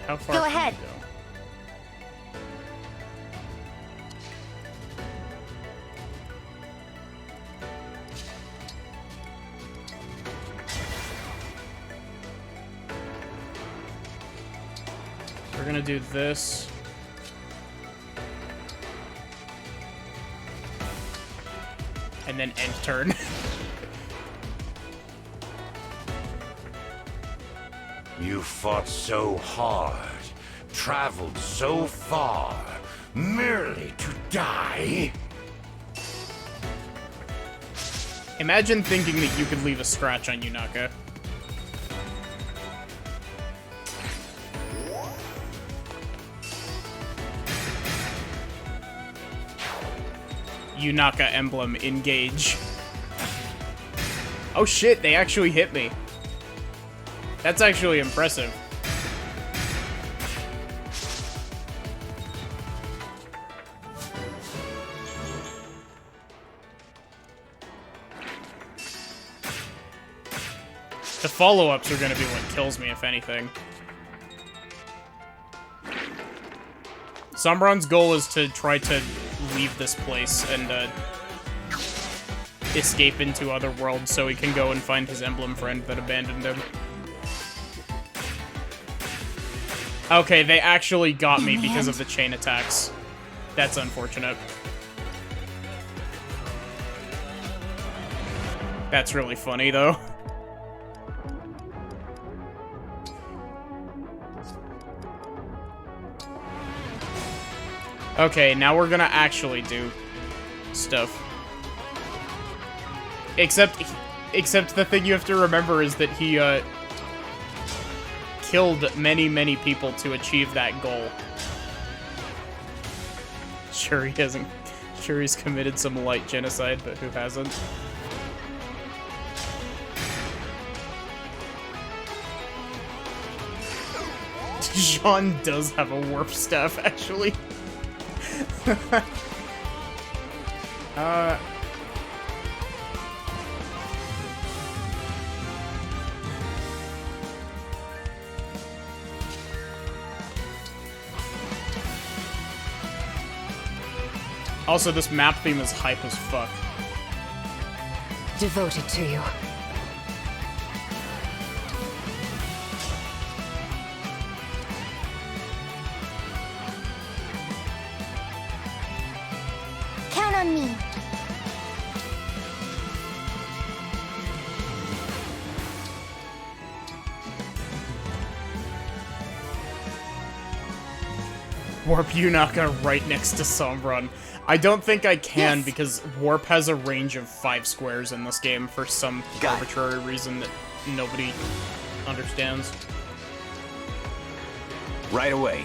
How far Go can you ahead. go? We're gonna do this. And then end turn. You fought so hard, traveled so far, merely to die? Imagine thinking that you could leave a scratch on Yunaka. Yunaka emblem, engage. Oh shit, they actually hit me. That's actually impressive. The follow-ups are gonna be what kills me, if anything. Sombron's goal is to try to leave this place and escape into other worlds so he can go and find his emblem friend that abandoned him. Okay, they actually got me because of the chain attacks. That's unfortunate. That's really funny, though. Okay, now we're gonna actually do stuff. Except the thing you have to remember is that he, killed many, many people to achieve that goal. Sure, he hasn't. Sure, he's committed some light genocide, but who hasn't? Jean does have a warp staff, actually. Also, this map theme is hype as fuck. Devoted to you. Count on me. Warp Yunaka right next to Sombron. I don't think I can because Warp has a range of 5 squares in this game for some arbitrary reason that nobody understands. Right away.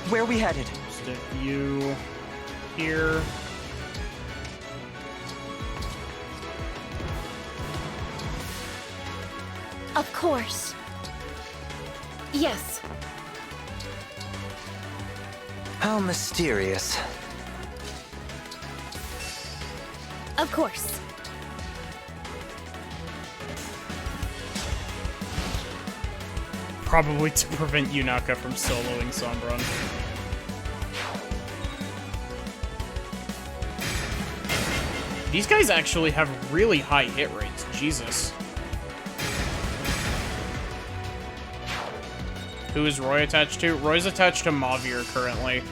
Where are we headed? Stick you here. Of course. Yes. How mysterious. Of course. Probably to prevent Yunaka from soloing Sombron. These guys actually have really high hit rates. Jesus. Who is Roy attached to? Roy's attached to Mavir currently.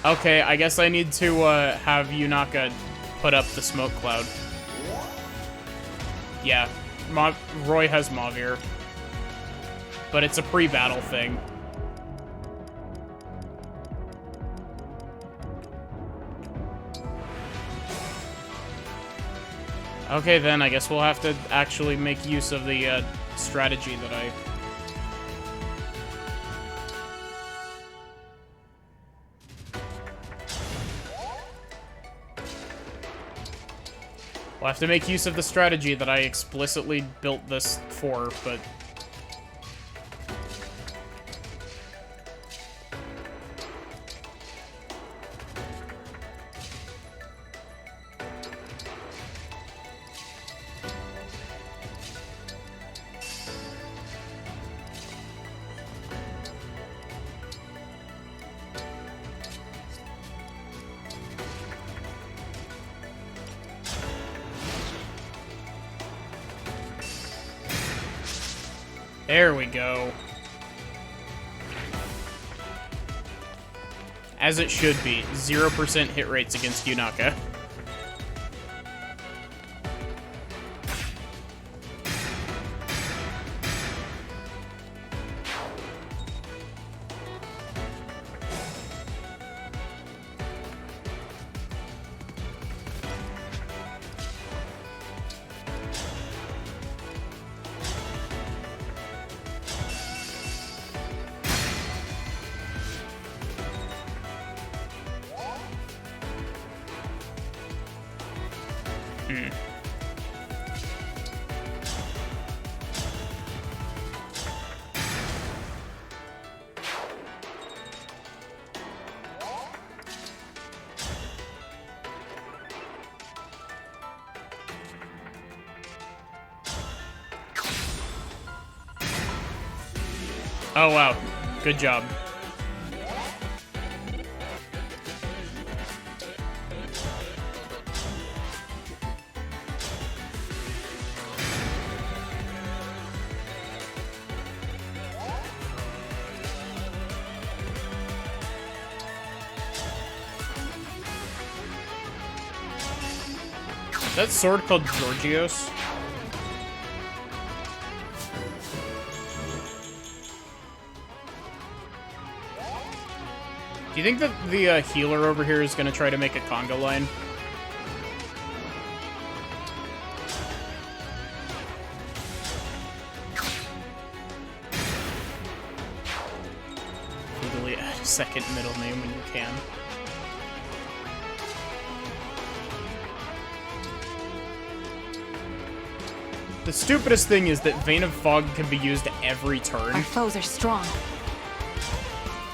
Okay, I guess I need to have Yunaka put up the smoke cloud. Yeah, Roy has Mavir. But it's a pre-battle thing. Okay, then I guess we'll have to actually make use of the strategy that I... We'll have to make use of the strategy that I explicitly built this for, but... There we go. As it should be. 0% hit rates against Yunaka. Oh, wow. Good job. Is that sword called Georgios? Do you think that the healer over here is going to try to make a conga line? Legally add a second middle name when you can. The stupidest thing is that Vein of Fog can be used every turn. Our foes are strong.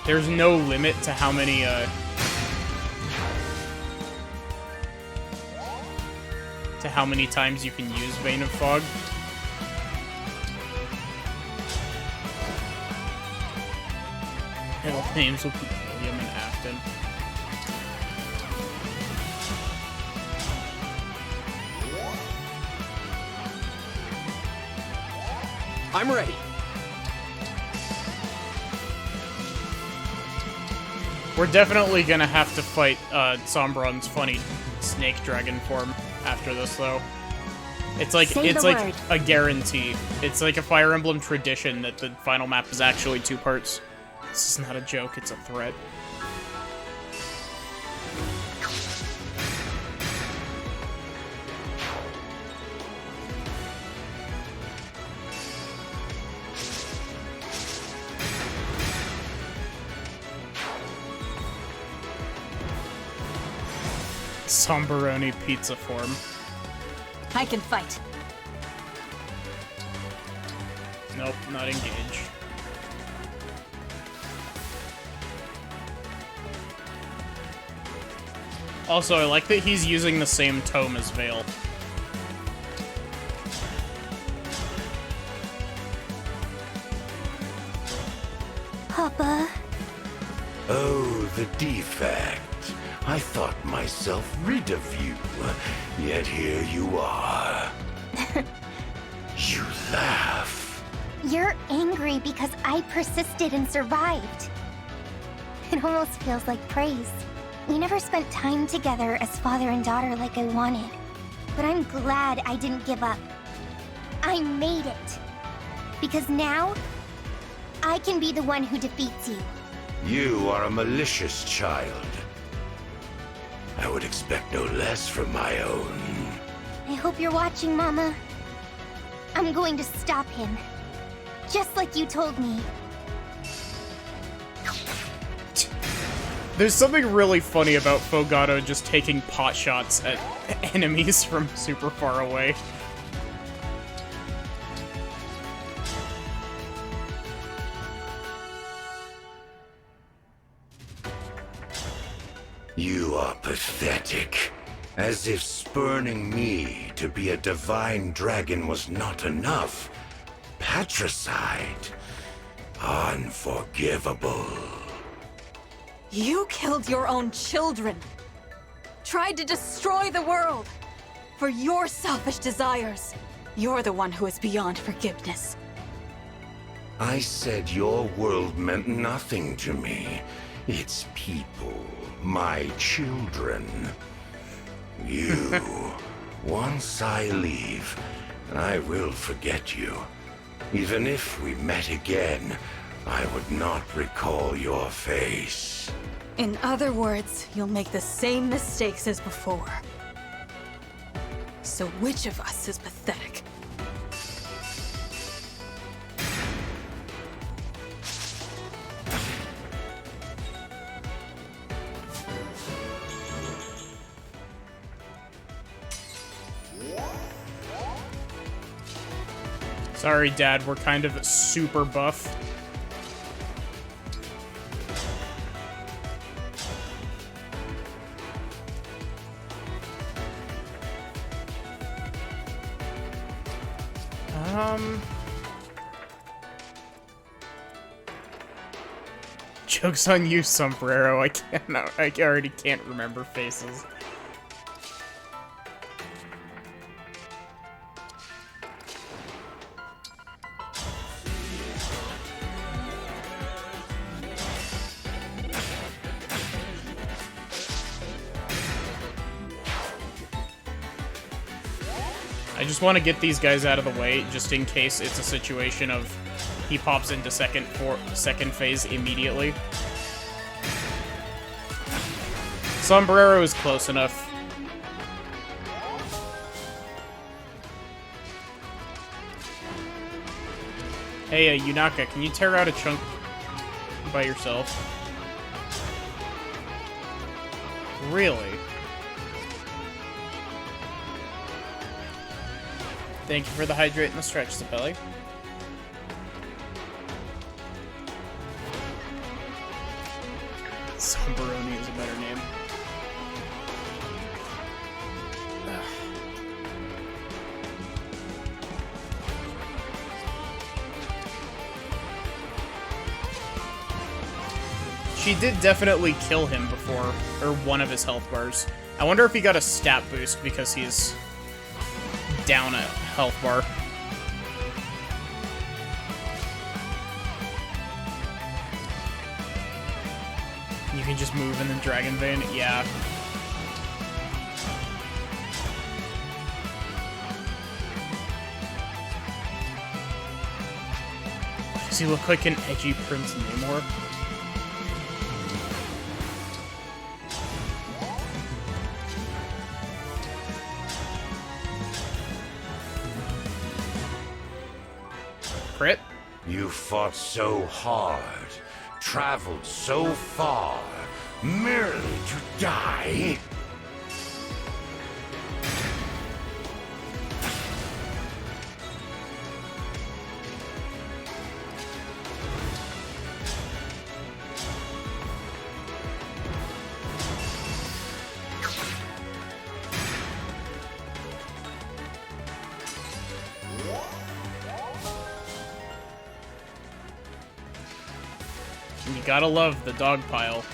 There's no limit to how many, times you can use Vein of Fog. Middle names will be William and Afton. I'm ready. We're definitely gonna have to fight Sombron's funny snake dragon form after this, though. It's like a guarantee. It's like a Fire Emblem tradition that the final map is actually 2 parts. This is not a joke, it's a threat. Somberoni pizza form. I can fight. Nope, not engage. Also, I like that he's using the same tome as Vale. Papa. Oh, the defect. I thought myself rid of you, yet here you are. You laugh. You're angry because I persisted and survived. It almost feels like praise. We never spent time together as father and daughter like I wanted. But I'm glad I didn't give up. I made it. Because now, I can be the one who defeats you. You are a malicious child. I would expect no less from my own. I hope you're watching, Mama. I'm going to stop him. Just like you told me. There's something really funny about Fogado just taking pot shots at enemies from super far away. You are pathetic. As if spurning me to be a divine dragon was not enough. Patricide. Unforgivable. You killed your own children. Tried to destroy the world. For your selfish desires. You're the one who is beyond forgiveness. I said your world meant nothing to me. Its people, my children. You. Once I leave, I will forget you. Even if we met again, I would not recall your face. In other words, you'll make the same mistakes as before. So which of us is pathetic? Sorry, Dad, we're kind of super buff. Joke's on you, Sombrero. I already can't remember faces. I just want to get these guys out of the way, just in case it's a situation of he pops into second phase immediately. Sombrero is close enough. Hey, Yunaka, can you tear out a chunk by yourself? Really? Thank you for the hydrate and the stretch, Sapelli. Somberoni is a better name. She did definitely kill him before, or one of his health bars. I wonder if he got a stat boost because he's down a health bar. You can just move and then Dragon Vein? Yeah. Does he look like an edgy Prince Namor? Crit? You fought so hard, traveled so far, merely to die? And you gotta love the dog pile.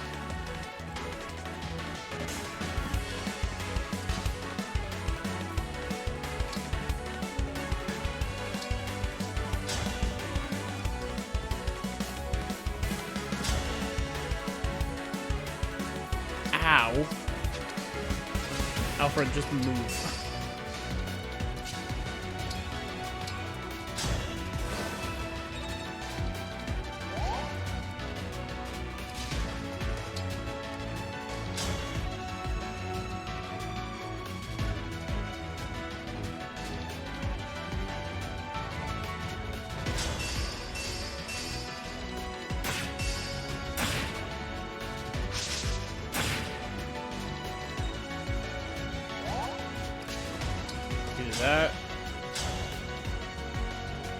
Ow. Alfred, just move. Do that.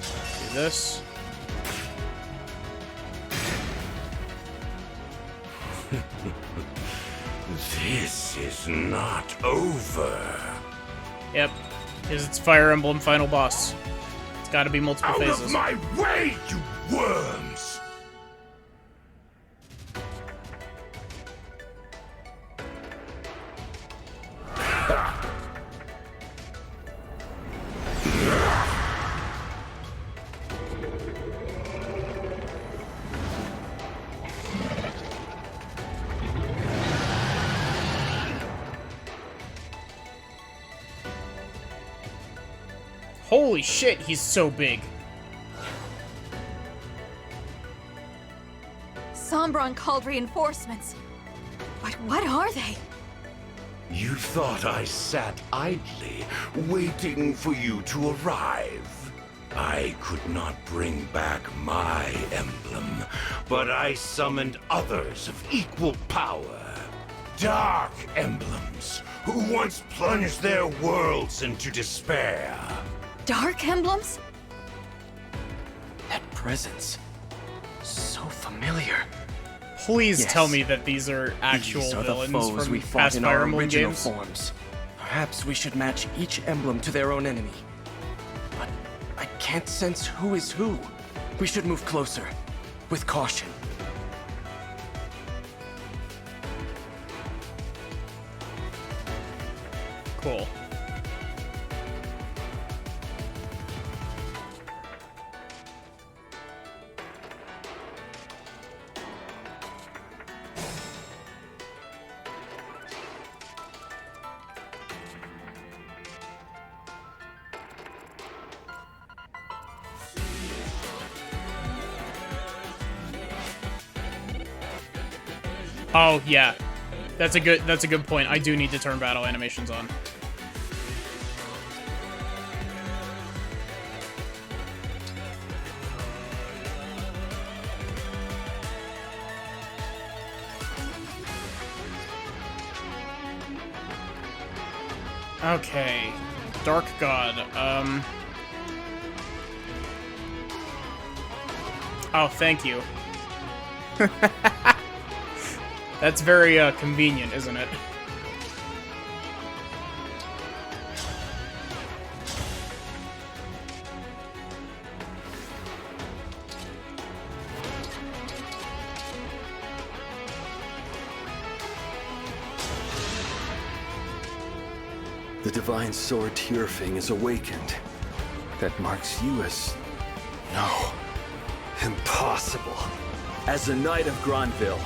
Do this. This is not over. Yep. Because it's Fire Emblem final boss. It's gotta be multiple Out phases. of my way, you worms! Holy shit, he's so big. Sombron called reinforcements. But what are they? You thought I sat idly, waiting for you to arrive. I could not bring back my emblem, but I summoned others of equal power. Dark emblems, who once plunged their worlds into despair. Dark emblems? That presence. So familiar. Please Yes. tell me that these are actual These are the villains foes from we fought past in Fire our Emblem original games. forms. Perhaps we should match each emblem to their own enemy. But I can't sense who is who. We should move closer, with caution. Cool. Oh, yeah. That's a good point. I do need to turn battle animations on. Okay. Dark God. Oh, thank you. That's very, convenient, isn't it? The Divine Sword Tearfing is awakened. That marks you as... No. Impossible. As a Knight of Granville,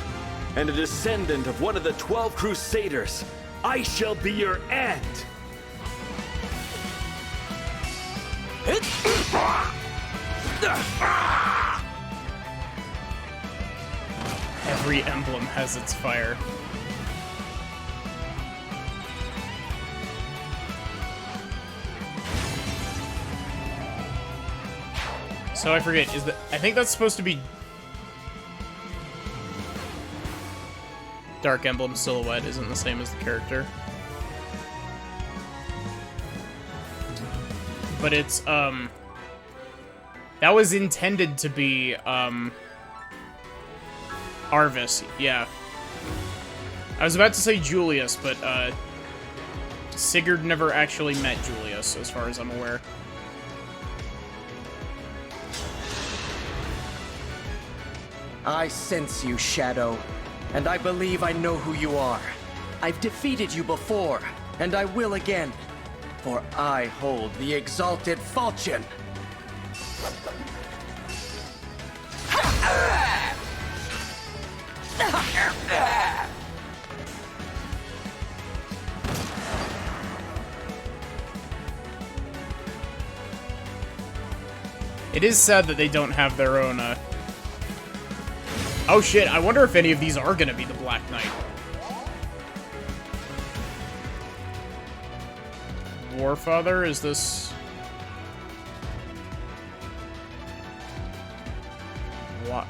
and a descendant of one of the 12 Crusaders, I shall be your end! Every emblem has its fire. So I forget, I think that's supposed to be Dark Emblem silhouette isn't the same as the character. But it's, that was intended to be, Arvis, yeah. I was about to say Julius, but, Sigurd never actually met Julius, as far as I'm aware. I sense you, Shadow, and I believe I know who you are. I've defeated you before, and I will again, for I hold the exalted falchion. It is sad that they don't have their own, Oh shit, I wonder if any of these are gonna be the Black Knight. Warfather, is this... What?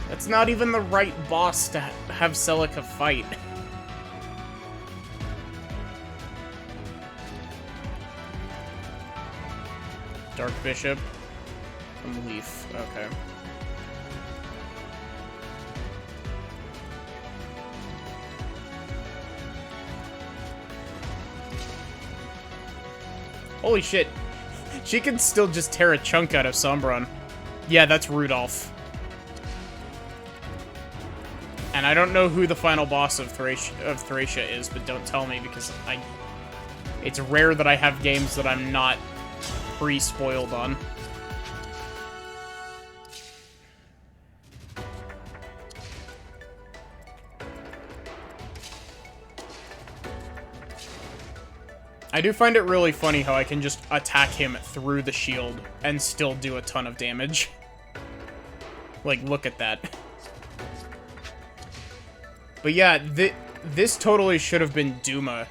That's not even the right boss to have Celica fight. Dark Bishop from Leaf, okay. Holy shit. She can still just tear a chunk out of Somberoni. Yeah, that's Rudolph. And I don't know who the final boss of Thracia is, but don't tell me because it's rare that I have games that I'm not pre-spoiled on. I do find it really funny how I can just attack him through the shield and still do a ton of damage. Like, look at that. But yeah, this totally should have been Duma.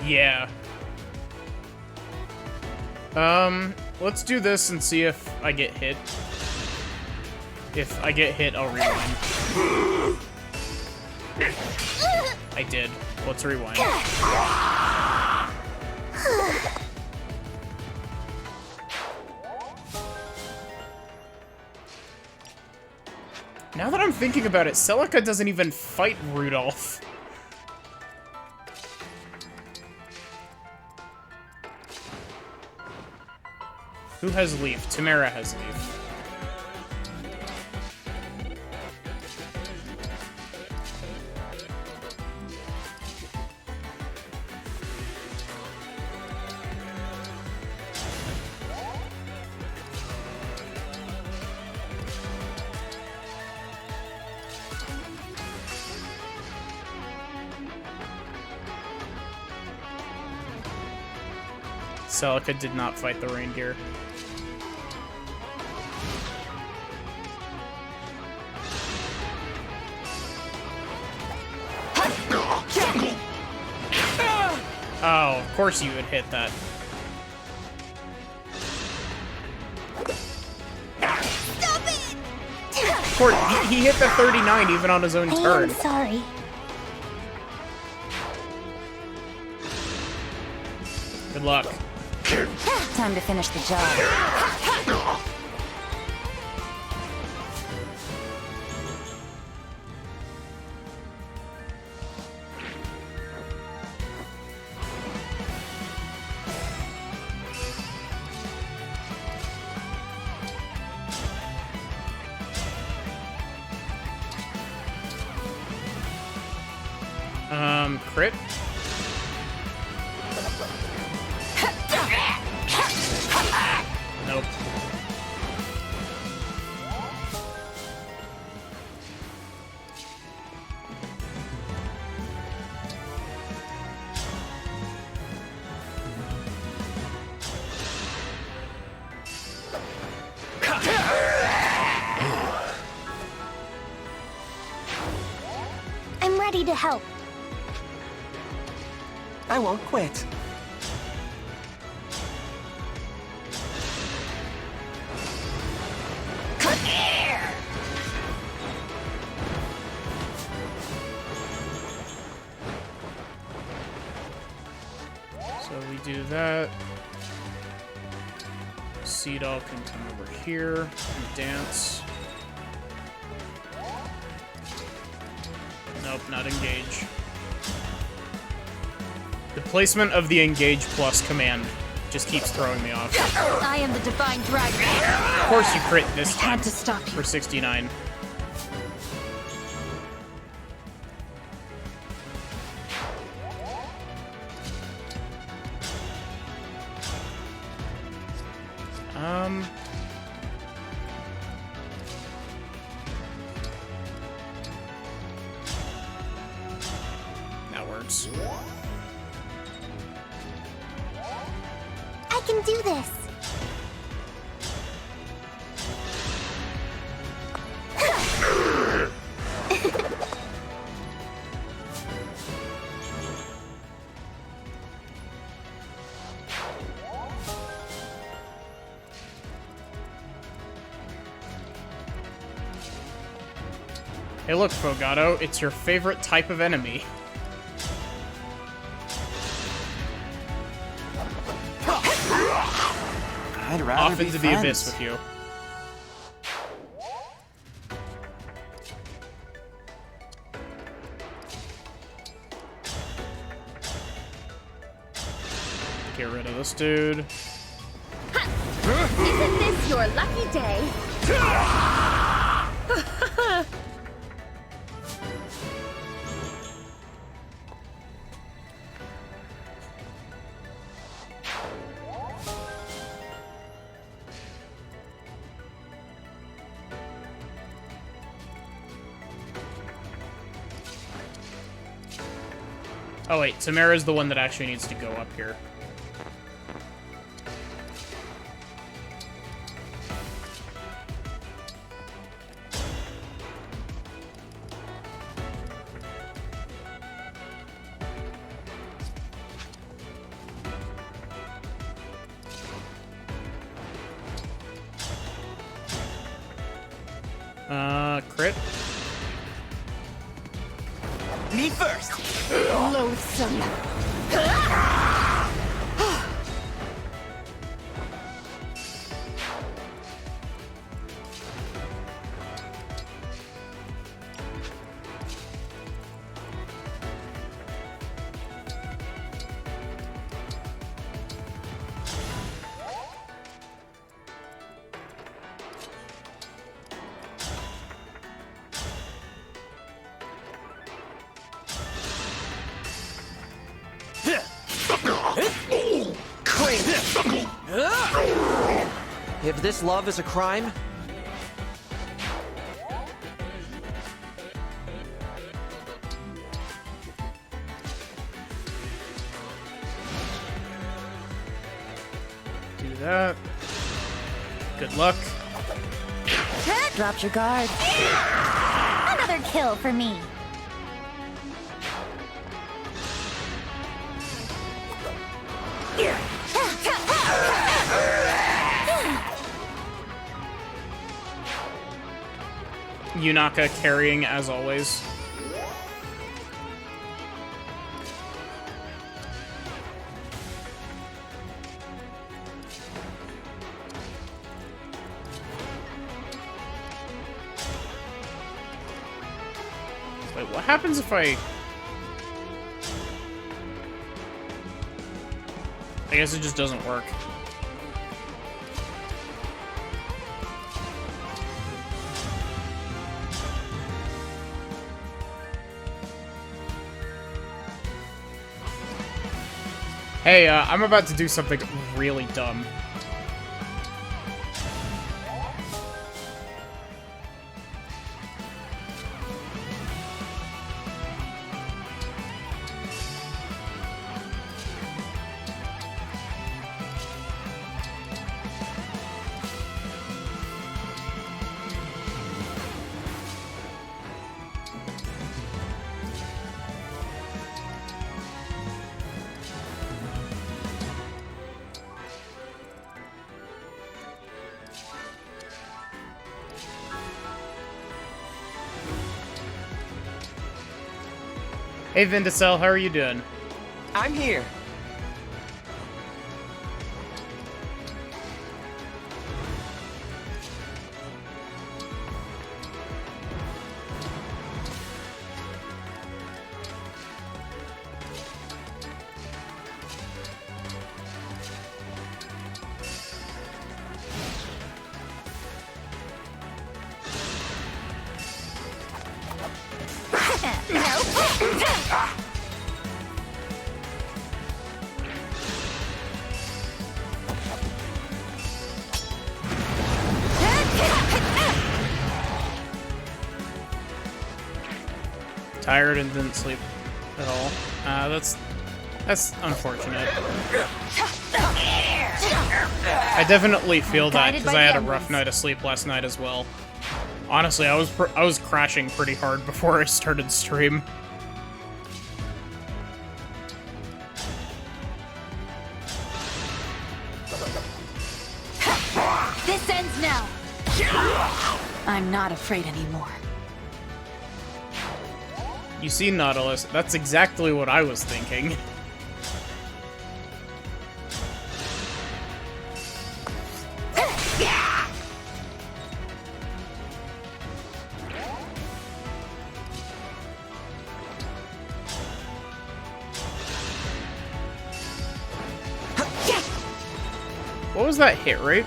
Yeah. Let's do this and see if I get hit. If I get hit, I'll rewind. I did. Let's rewind. Now that I'm thinking about it, Celica doesn't even fight Rudolph. Who has Leaf? Tamara has Leaf. Celica did not fight the reindeer. Oh, of course you would hit that. Stop it! Of course, he hit the 39 even on his own turn. I'm sorry. Good luck. Time to finish the job. Crit? Nope. ready to help. I won't quit. Come here! So we do that. Sea Doll can come over here and dance. Nope, not engage. The placement of the engage plus command just keeps throwing me off. I am the Divine Dragon. Of course you crit this time Had to stop you. for 69. That works. I can do this. Hey look, Fogato, it's your favorite type of enemy. I'd rather Off be into the friends. abyss with you. Get rid of this dude. Isn't this your lucky day? Oh wait, Tamara's the one that actually needs to go up here. Crit? Me first! Loathsome. If this love is a crime, Do that. Good luck. Dropped your guard. Another kill for me. Yunaka carrying as always. Wait, what happens if I guess it just doesn't work. Hey, I'm about to do something really dumb. Hey, Vindicel, how are you doing? I'm here. Tired and didn't sleep at all. That's unfortunate. I definitely feel that because I had a rough night of sleep last night as well. Honestly, I was crashing pretty hard before I started stream. This ends now. I'm not afraid anymore. You see, Nautilus, that's exactly what I was thinking. What was that hit rate?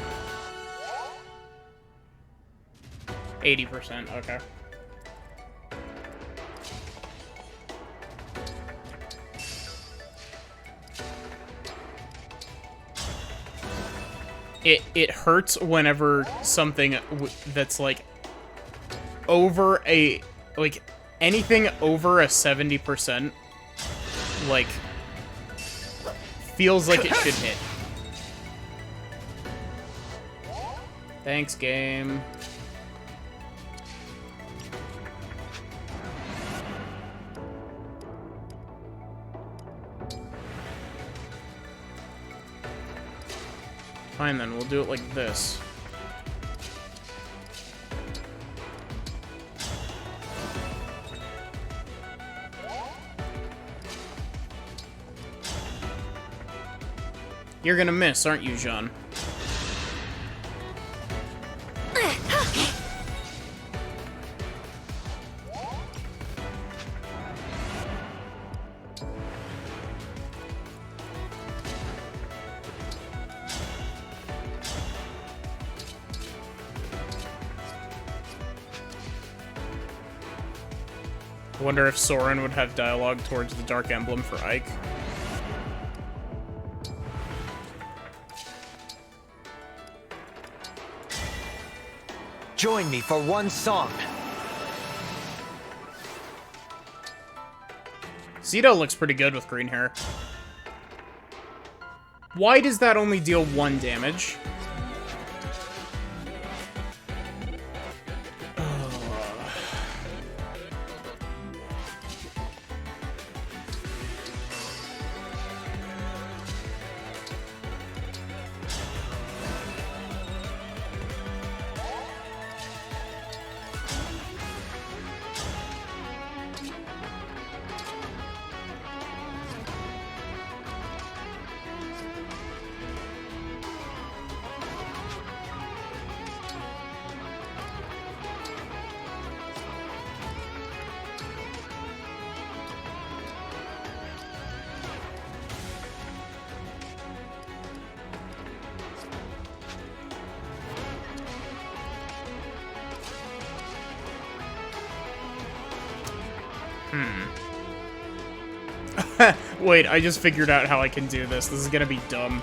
80%, okay. It hurts whenever something that's like over a anything over a 70% like feels like it should hit. Thanks, game. Fine then, we'll do it like this. You're gonna miss, aren't you, Jean? I wonder if Soren would have dialogue towards the Dark Emblem for Ike. Join me for one song. Zito looks pretty good with green hair. Why does that only deal 1 damage? Wait, I just figured out how I can do this. This is gonna be dumb.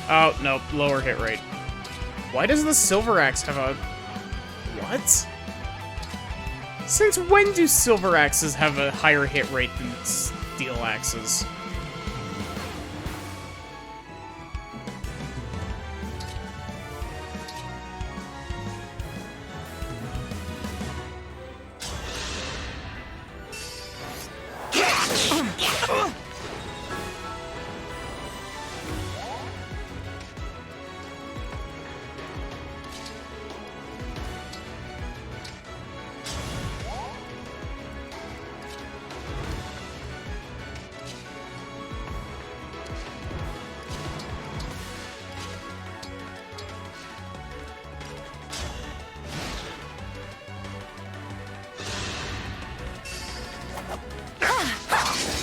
Oh, nope, lower hit rate. Why does the Silver Axe have a... What? Since when do Silver Axes have a higher hit rate than Steel Axes?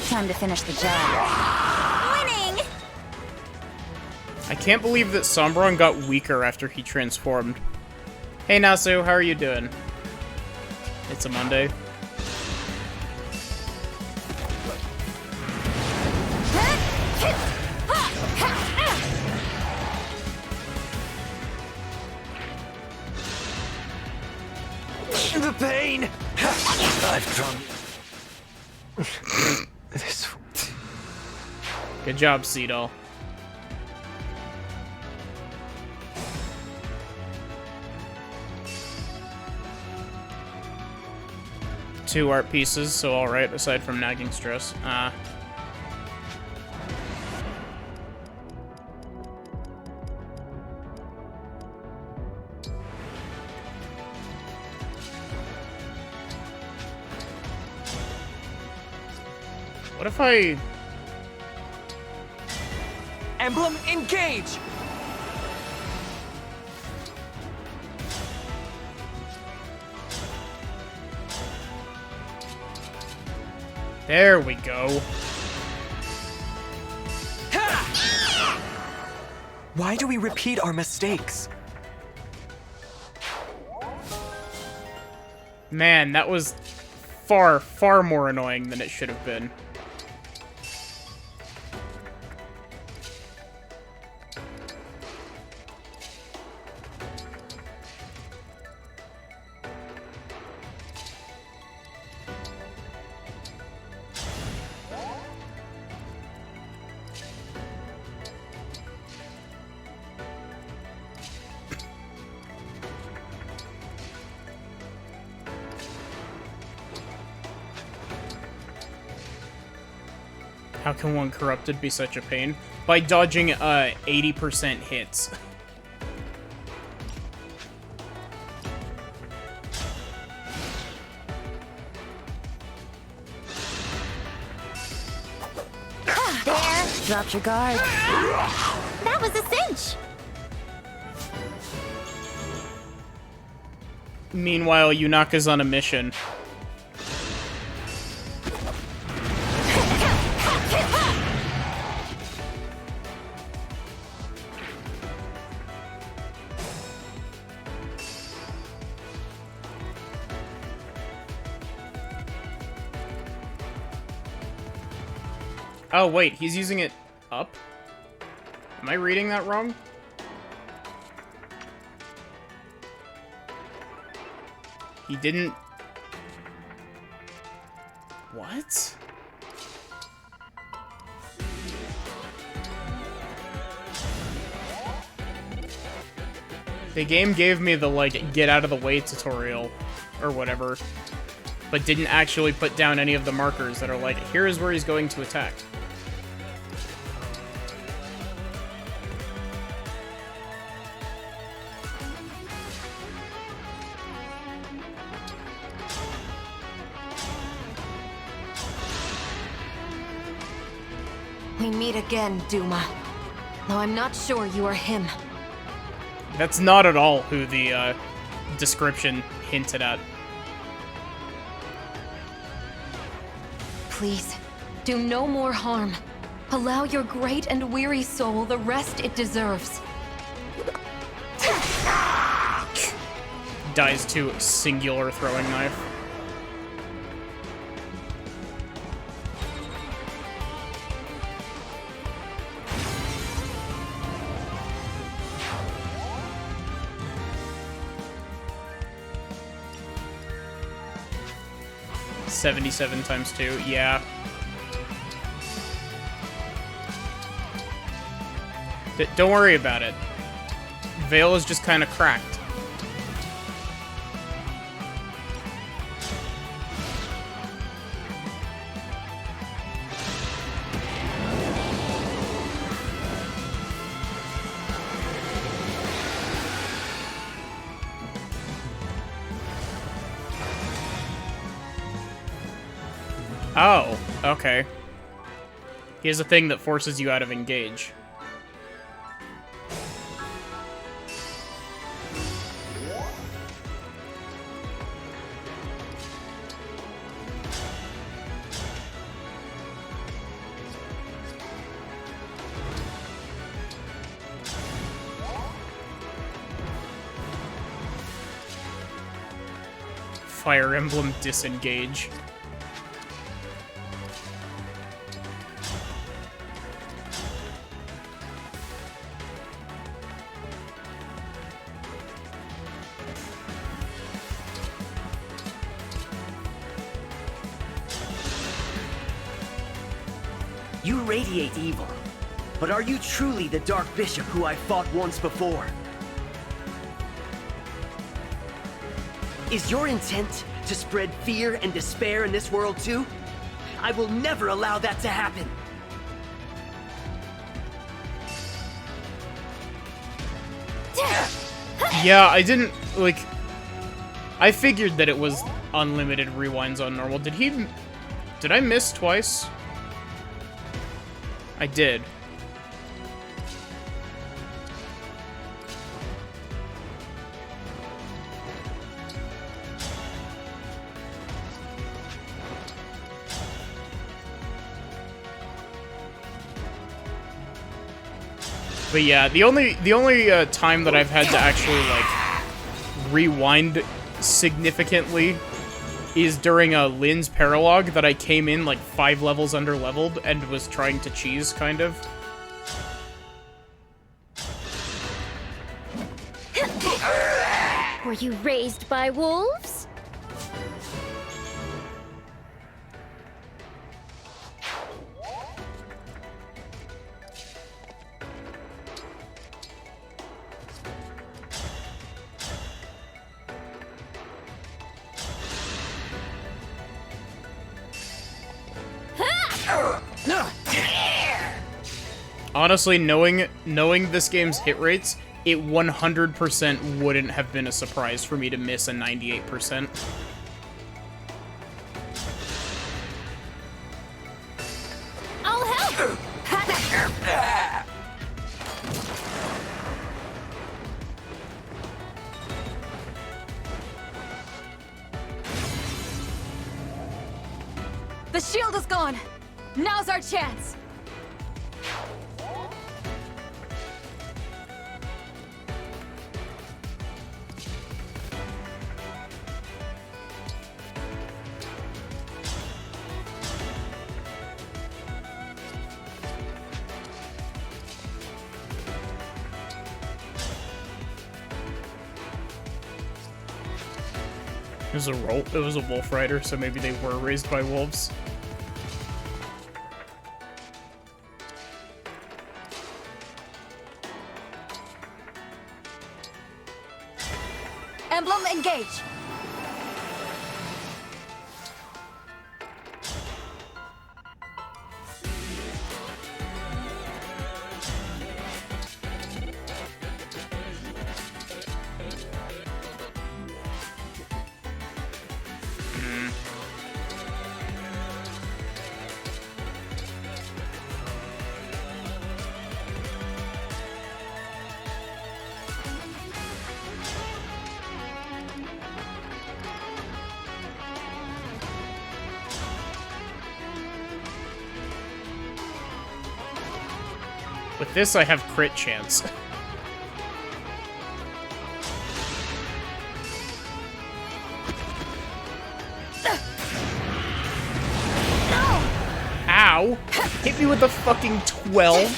Time to finish the job. Winning! I can't believe that Somberon got weaker after he transformed. Hey Nasu, how are you doing? It's a Monday. The pain! I've drawn this. Good job, Seadoll. Two art pieces, so alright, aside from nagging stress. What if I... Emblem, engage! There we go. Why do we repeat our mistakes? Man, that was far, far more annoying than it should have been. How can one corrupted be such a pain? By dodging 80% hits. There! Dropped your guard. That was a cinch! Meanwhile, Yunaka's on a mission. Oh, wait, he's using it up? Am I reading that wrong? He didn't... What? The game gave me the, like, get out of the way tutorial, or whatever, but didn't actually put down any of the markers that are like, here is where he's going to attack. We meet again, Duma. Though I'm not sure you are him. That's not at all who the description hinted at. Please, do no more harm. Allow your great and weary soul the rest it deserves. Dies to singular throwing knife. $77 times 2, yeah. Don't worry about it. Veil is just kind of cracked. Oh, okay. He has a thing that forces you out of engage. Fire Emblem Disengage. You radiate evil, but are you truly the Dark Bishop who I fought once before? Is your intent to spread fear and despair in this world too? I will never allow that to happen! Yeah, I didn't, like... I figured that it was unlimited rewinds on normal. Did I miss twice? I did. But yeah, the only time that I've had to actually like rewind significantly is during a Lynn's Paralog that I came in like 5 levels under-leveled and was trying to cheese, kind of. Were you raised by wolves? Honestly, knowing this game's hit rates, it 100% wouldn't have been a surprise for me to miss a 98%. I'll help! The shield is gone. Now's our chance. It was a wolf rider, so maybe they were raised by wolves. Emblem, engage. With this, I have crit chance. Ow! Hit me with a fucking 12.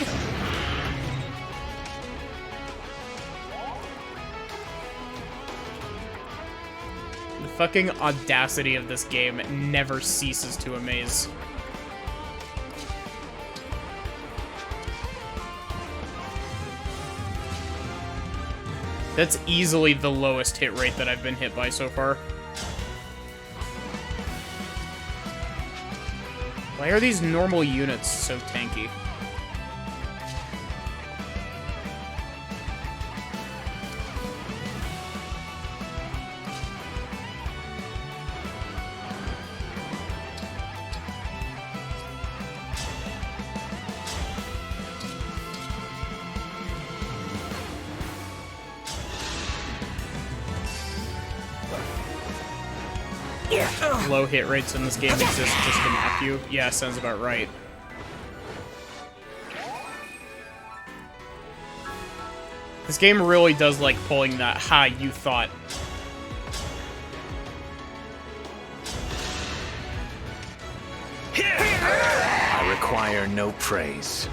The fucking audacity of this game never ceases to amaze. That's easily the lowest hit rate that I've been hit by so far. Why are these normal units so tanky? Low hit rates in this game exist just to mock you. Yeah, sounds about right. This game really does like pulling that, ha, you thought. no praise.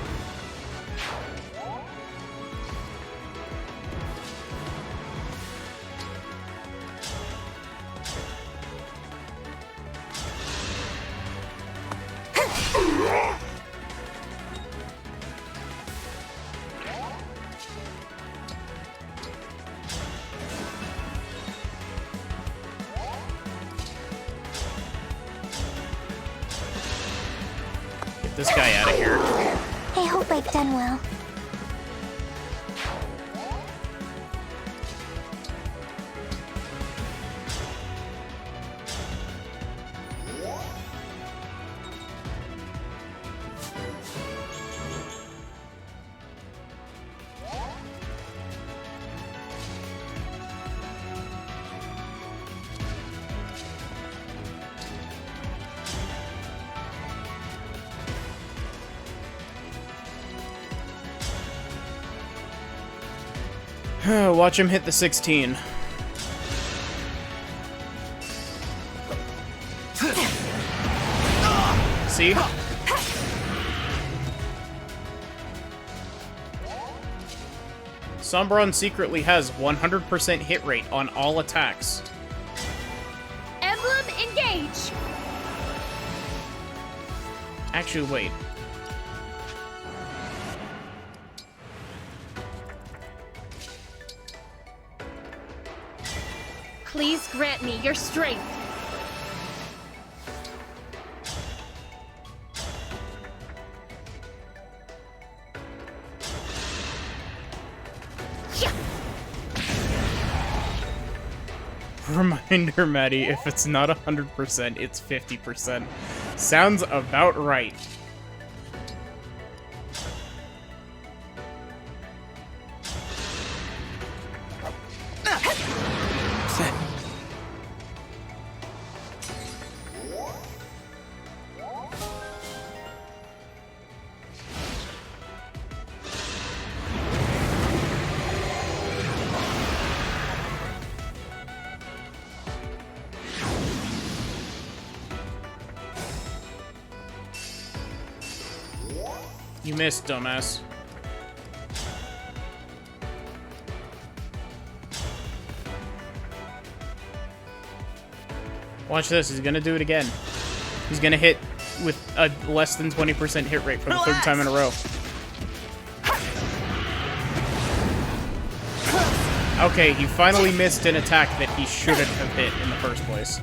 Get this guy out of here. I hope I've done well. Watch him hit the 16. See? Somberoni secretly has 100% hit rate on all attacks. Emblem, engage! Actually, wait. Please grant me your strength. Reminder, Maddie, if it's not 100%, it's 50%. Sounds about right. You missed, dumbass. Watch this, he's gonna do it again. He's gonna hit with a less than 20% hit rate for the third time in a row. Okay, he finally missed an attack that he shouldn't have hit in the first place.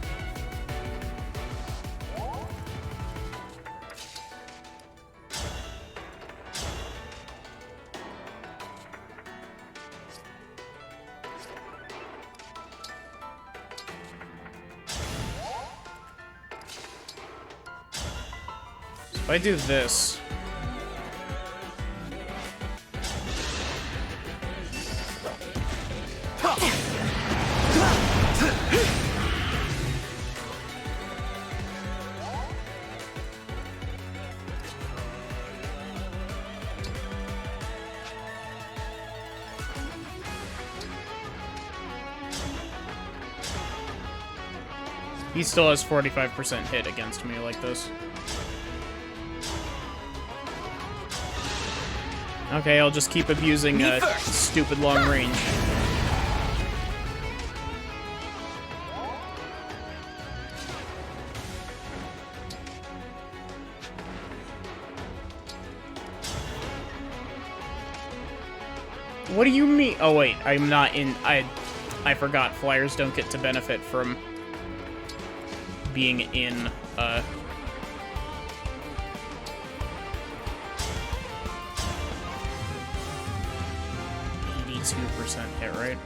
If I do this... He still has 45% hit against me like this. Okay, I'll just keep abusing stupid long range. What do you mean? Oh wait, I'm not in. I forgot. Flyers don't get to benefit from being in 82% hit rate.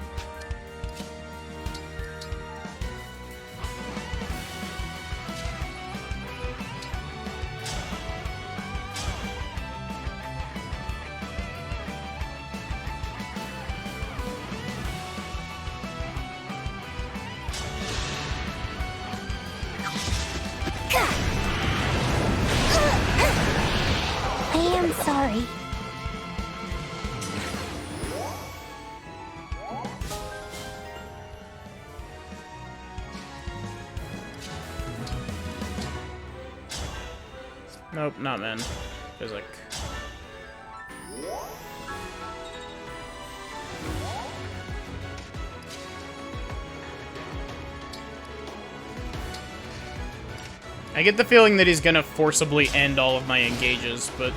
I am sorry. Nope, not men. Physic. I get the feeling that he's gonna forcibly end all of my engages, but...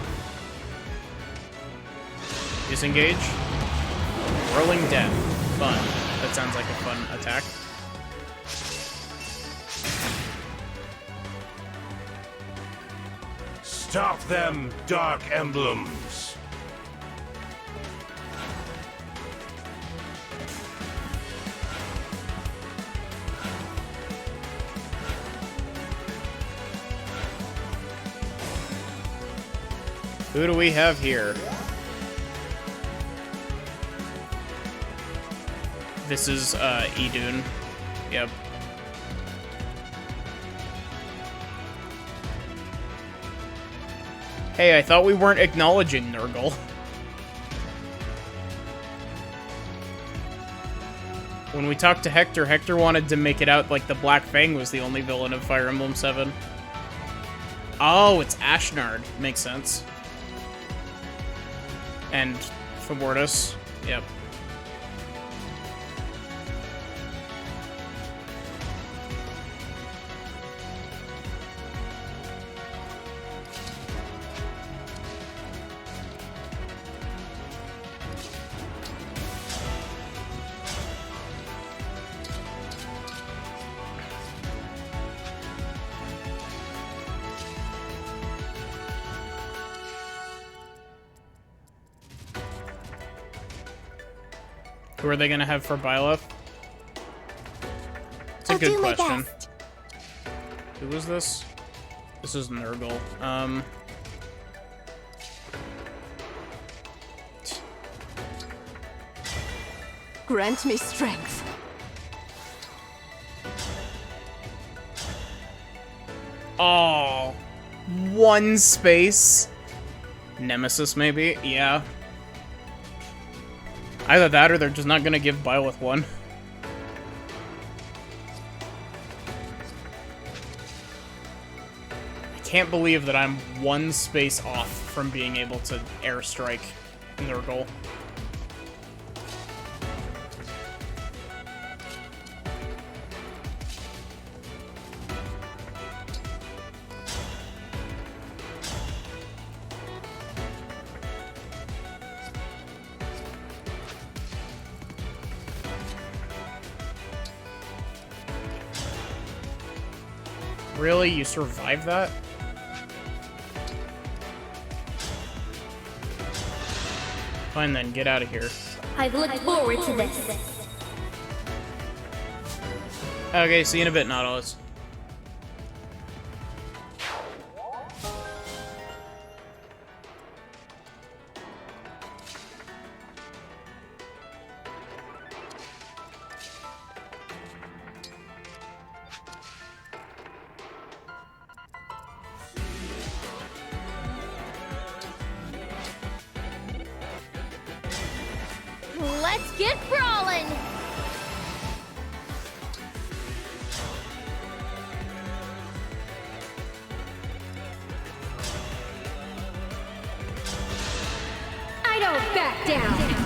Disengage. Rolling Death. Fun. That sounds like a fun attack. Stop them, Dark Emblems! Who do we have here? This is, Idun. Yep. Hey, I thought we weren't acknowledging Nurgle. When we talked to Hector, Hector wanted to make it out like the Black Fang was the only villain of Fire Emblem 7. Oh, it's Ashnard. Makes sense. And Favortus. Yep. Who are they gonna have for Byleth? It's a good question. Who was this? This is Nurgle. Grant me strength. Oh, one space. Nemesis, maybe? Yeah. Either that or they're just not gonna give Byleth one. I can't believe that I'm one space off from being able to airstrike Nurgle. Really? You survived that? Fine then, get out of here. I've looked forward to this. Okay, see you in a bit, Nautilus. Let's get brawling! I don't back down!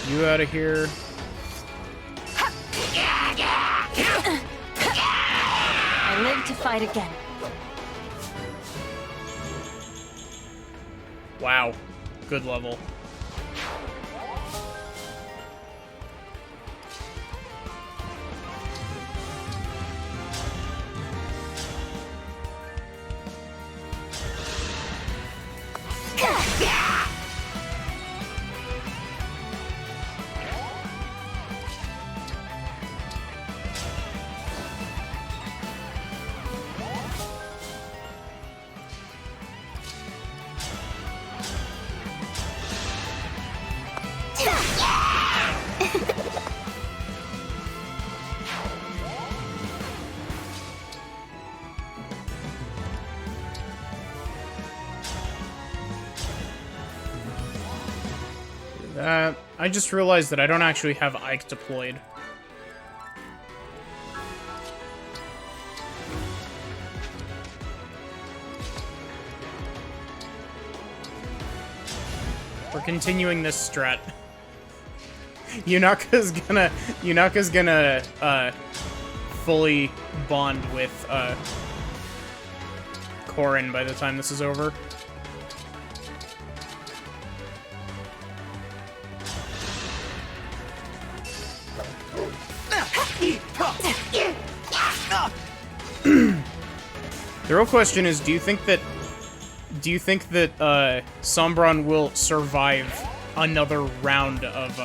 You out of here. I live to fight again. Wow. Good level. I just realized that I don't actually have Ike deployed. We're continuing this strat. Yunaka's gonna fully bond with Corrin by the time this is over. The real question is, do you think that Sombron will survive another round of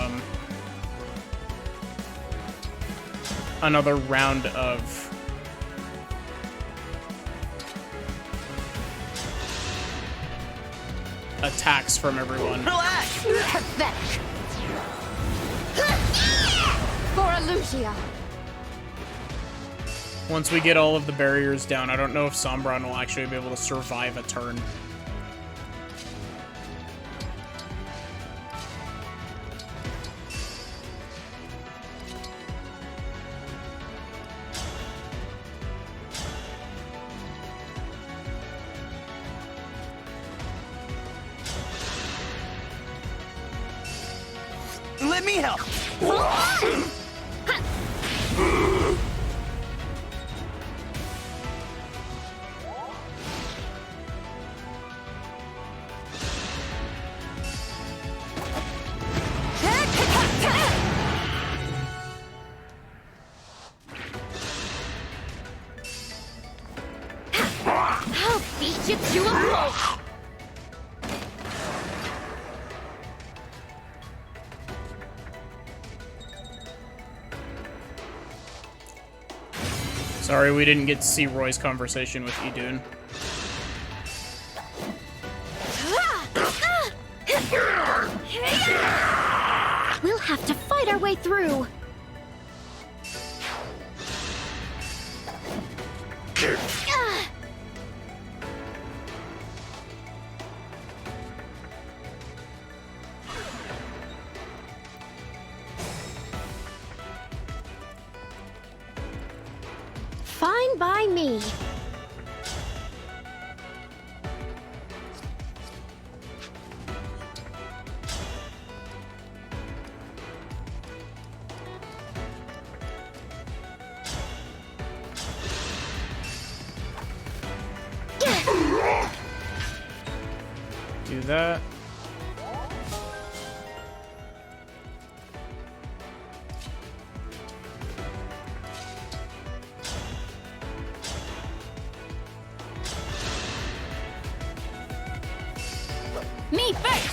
attacks from everyone? Relax! Pathetic! For Lucia! Once we get all of the barriers down, I don't know if Sombron will actually be able to survive a turn. Let me help! I'll beat you to a pulp! Sorry, we didn't get to see Roy's conversation with Idun. We'll have to fight our way through. Fine by me. Do that. Me first!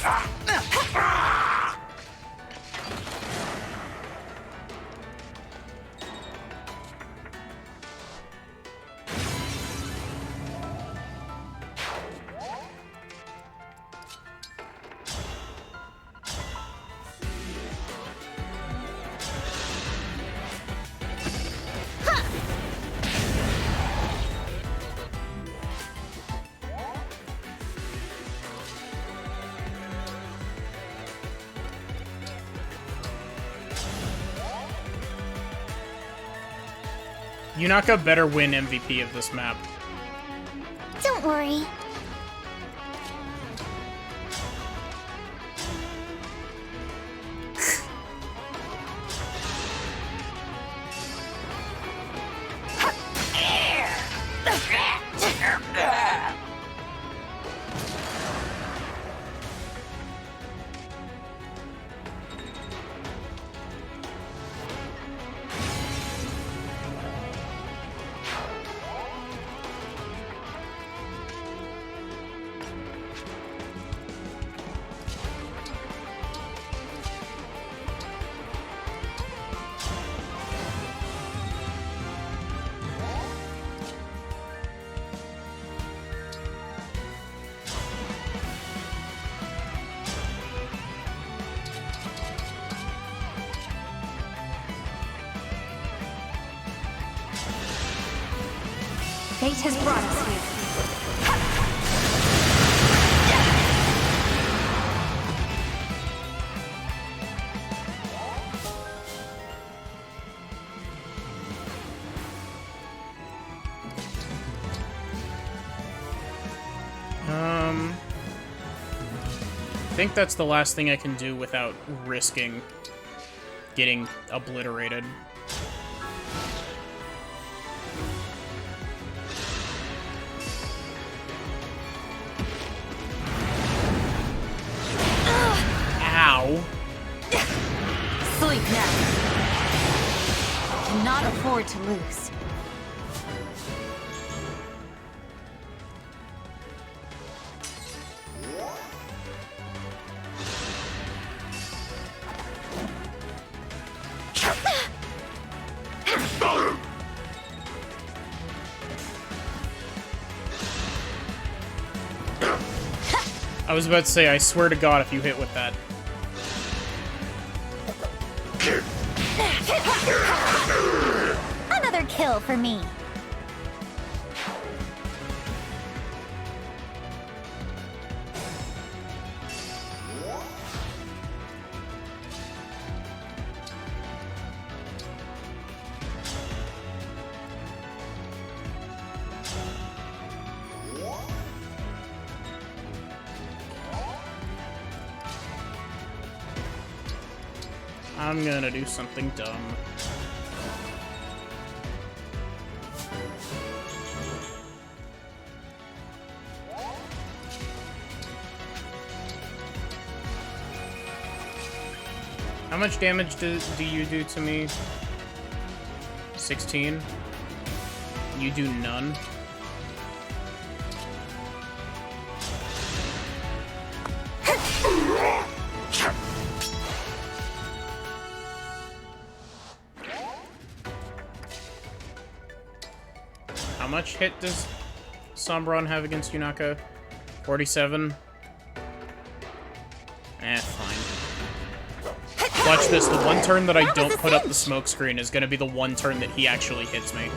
Yunaka better win MVP of this map. Don't worry. Fate has brought us here. think that's the last thing I can do without risking getting obliterated. Ow. Sleep now. Cannot afford to lose. I was about to say, I swear to God, if you hit with that. Another kill for me. I'm gonna do something dumb. How much damage do you do to me? 16? You do none? How much hit does Somberoni have against Yunaka? 47? Fine. Watch this, the one turn that I don't put up the smoke screen is gonna be the one turn that he actually hits me.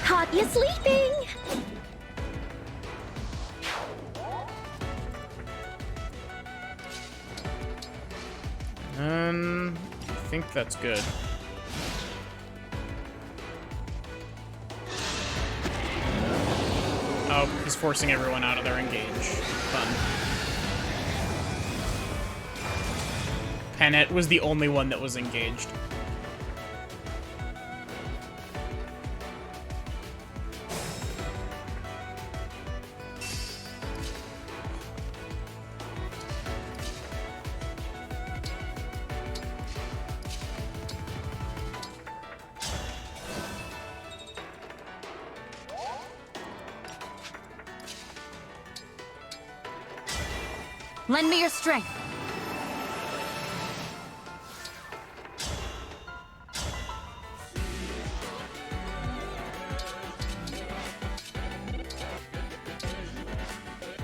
Caught you sleeping! I think that's good. Oh, he's forcing everyone out of their engage. Fun. Panette was the only one that was engaged. Lend me your strength.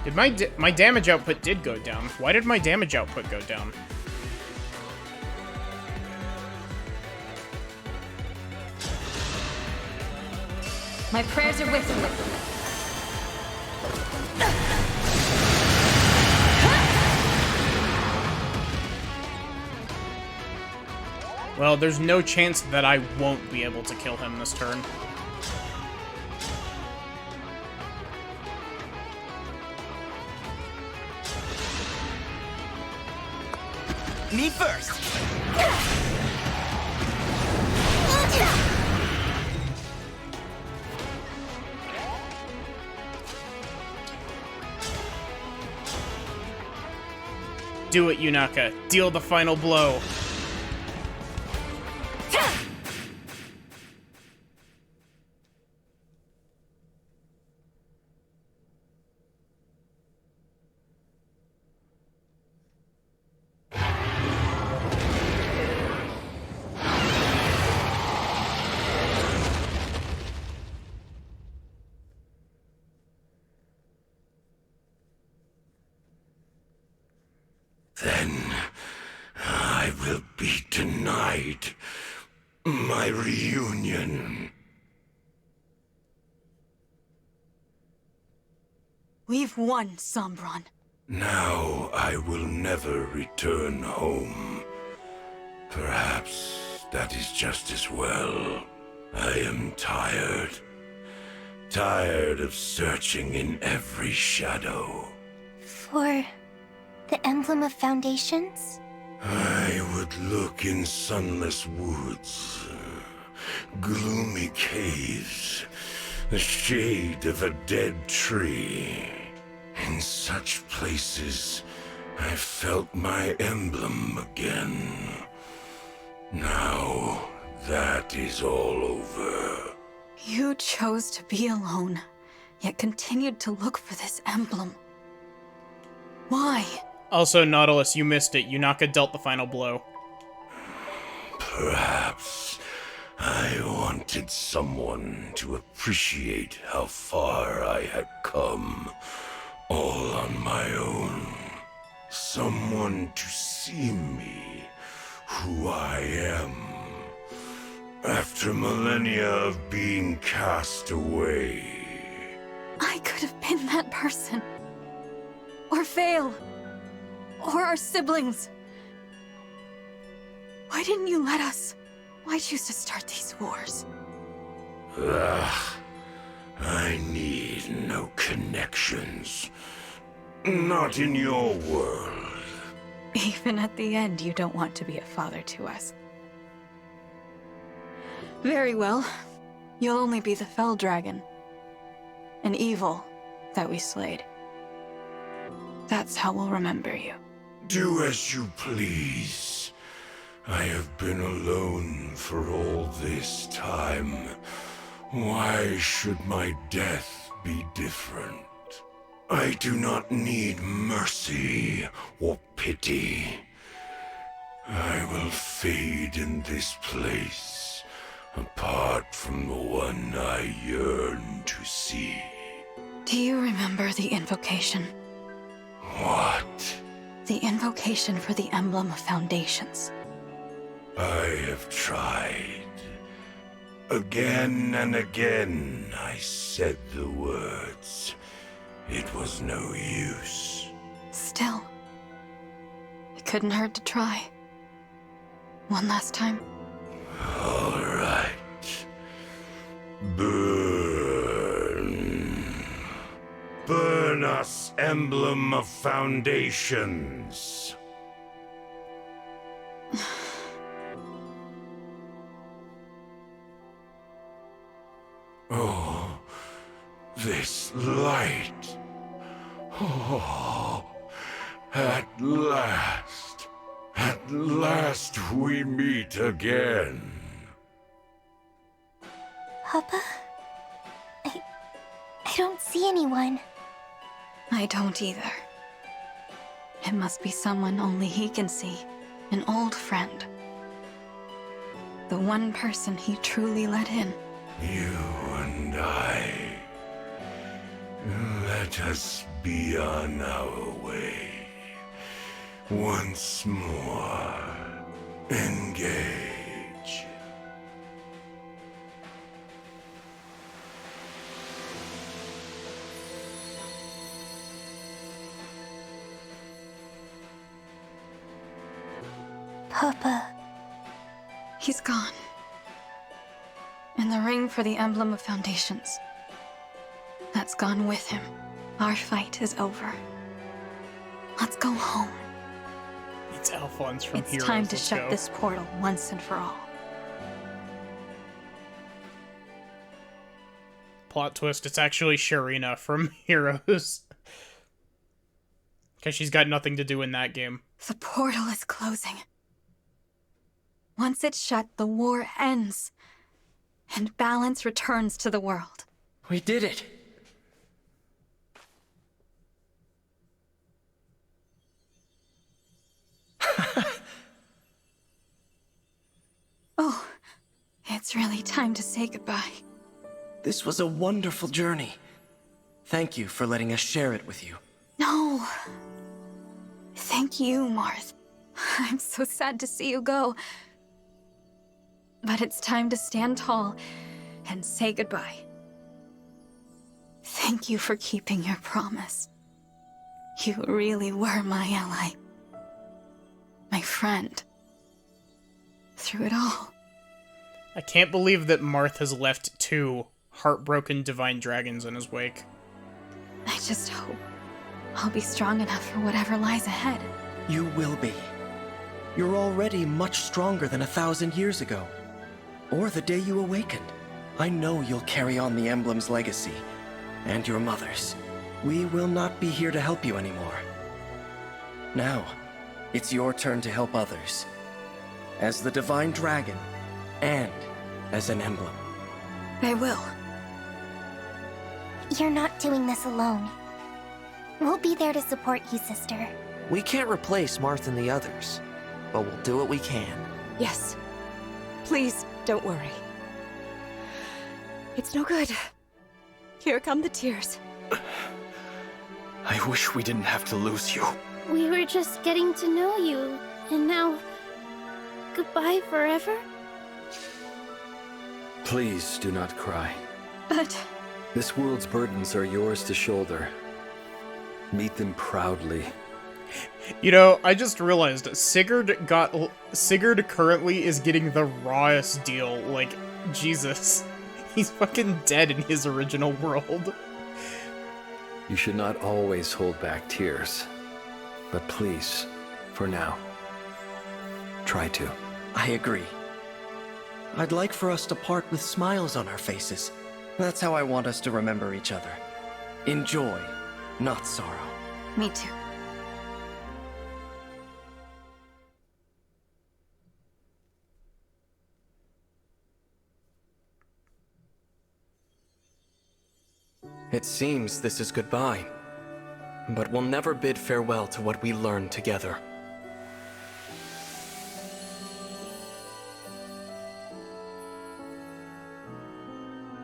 Did my damage output did go down. Why did my damage output go down? My prayers are with you. Well, there's no chance that I won't be able to kill him this turn. Me first! Do it, Yunaka. Deal the final blow. Then I will be denied My reunion. We've won, Sombron. Now I will never return home. Perhaps that is just as well. I am tired. Tired of searching in every shadow. For the Emblem of Foundations? I would look in sunless woods, gloomy caves, the shade of a dead tree. In such places, I felt my emblem again. Now, that is all over. You chose to be alone, yet continued to look for this emblem. Why? Also, Nautilus, you missed it. Yunaka dealt the final blow. Perhaps I wanted someone to appreciate how far I had come, all on my own. Someone to see me, who I am. After millennia of being cast away. I could have been that person. Or Vale. Or our siblings. Why didn't you let us? Why choose to start these wars? I need no connections. Not in your world. Even at the end, you don't want to be a father to us. Very well. You'll only be the Fell Dragon. An evil that we slayed. That's how we'll remember you. Do as you please. I have been alone for all this time. Why should my death be different? I do not need mercy or pity. I will fade in this place, apart from the one I yearn to see. Do you remember the invocation? What? The invocation for the Emblem of Foundations. I have tried. Again and again I said the words. It was no use. Still, it couldn't hurt to try. One last time. All right. Burn. Burn us, Emblem of Foundations. Oh, this light. Oh, at last we meet again. Papa? I don't see anyone. I don't either. It must be someone only he can see. An old friend. The one person he truly let in. You and I. Let us be on our way. Once more. Engage. Papa. He's gone. And the ring for the Emblem of Foundations. That's gone with him. Our fight is over. Let's go home. It's Alphonse from It's Heroes. time to Let's shut go. this portal once and for all. Plot twist, it's actually Sharina from Heroes. Because she's got nothing to do in that game. The portal is closing. Once it's shut, the war ends. And balance returns to the world. We did it! Oh, it's really time to say goodbye. This was a wonderful journey. Thank you for letting us share it with you. No. Thank you, Marth. I'm so sad to see you go. But it's time to stand tall and say goodbye. Thank you for keeping your promise. You really were my ally. My friend. Through it all. I can't believe that Marth has left 2 heartbroken divine dragons in his wake. I just hope I'll be strong enough for whatever lies ahead. You will be. You're already much stronger than 1,000 years ago. Or the day you awakened. I know you'll carry on the Emblem's legacy. And your mother's. We will not be here to help you anymore. Now, it's your turn to help others. As the Divine Dragon, and as an Emblem. I will. You're not doing this alone. We'll be there to support you, sister. We can't replace Marth and the others, but we'll do what we can. Yes. Please, don't worry. It's no good. Here come the tears. I wish we didn't have to lose you. We were just getting to know you, and now... goodbye forever? Please do not cry. But... This world's burdens are yours to shoulder. Meet them proudly. You know, I just realized Sigurd currently is getting the rawest deal. Like, Jesus. He's fucking dead in his original world. You should not always hold back tears. But please, for now, try to. I agree. I'd like for us to part with smiles on our faces. That's how I want us to remember each other. In joy, not sorrow. Me too. It seems this is goodbye, but we'll never bid farewell to what we learned together.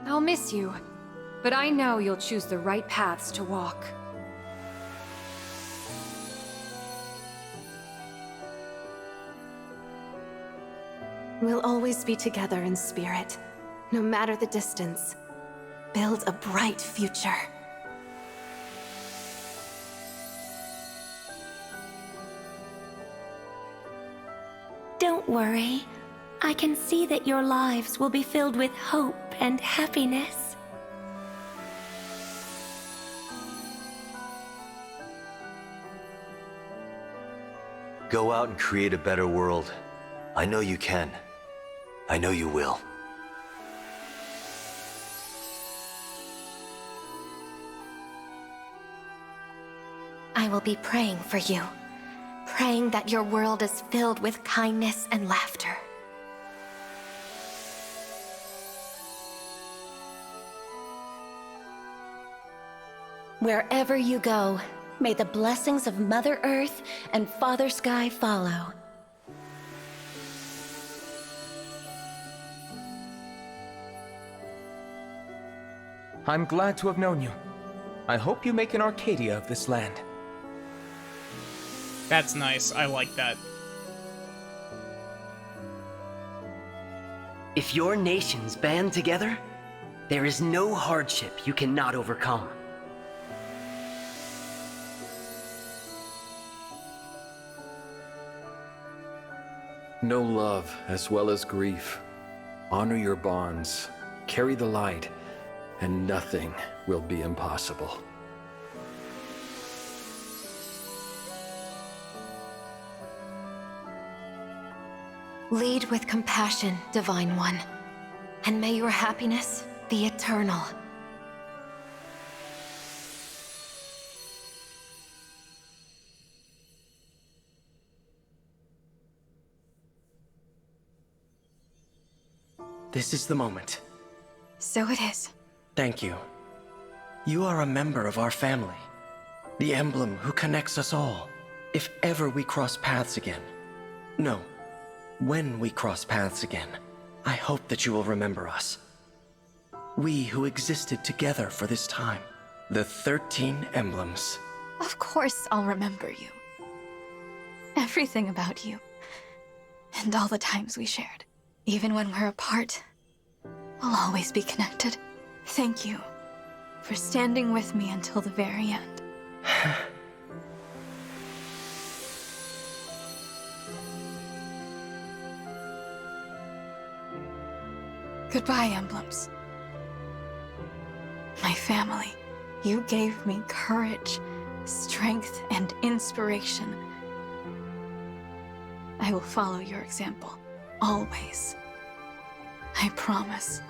I'll miss you, but I know you'll choose the right paths to walk. We'll always be together in spirit, no matter the distance. Build a bright future. Don't worry. I can see that your lives will be filled with hope and happiness. Go out and create a better world. I know you can. I know you will. I will be praying for you. Praying that your world is filled with kindness and laughter. Wherever you go, may the blessings of Mother Earth and Father Sky follow. I'm glad to have known you. I hope you make an Arcadia of this land. That's nice. I like that. If your nations band together, there is no hardship you cannot overcome. Know love as well as grief. Honor your bonds. Carry the light. And nothing will be impossible. Lead with compassion, Divine One, and may your happiness be eternal. This is the moment. So it is. Thank you. You are a member of our family. The emblem who connects us all. If ever we cross paths again. No. When we cross paths again, I hope that you will remember us. We who existed together for this time. The 13 emblems. Of course I'll remember you. Everything about you. And all the times we shared. Even when we're apart, we'll always be connected. Thank you for standing with me until the very end. Goodbye, Emblems. My family. You gave me courage, strength, and inspiration. I will follow your example, always. I promise.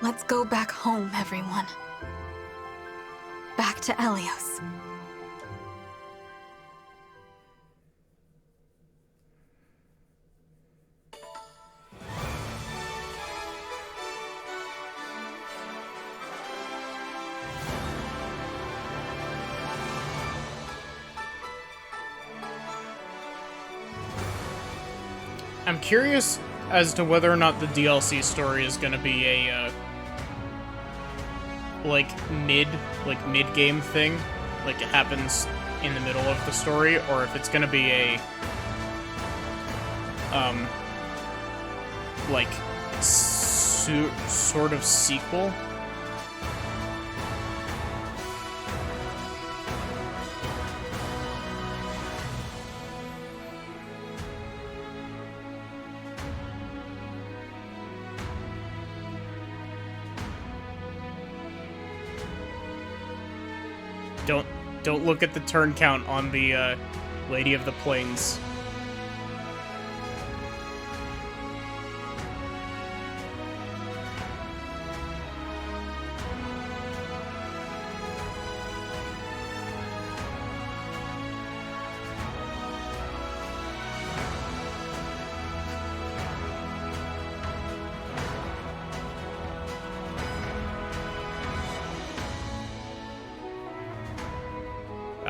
Let's go back home, everyone. Back to Elios. I'm curious as to whether or not the DLC story is gonna be a, mid-game thing. Like, it happens in the middle of the story, or if it's gonna be a, sort of sequel. Don't look at the turn count on the, Lady of the Plains.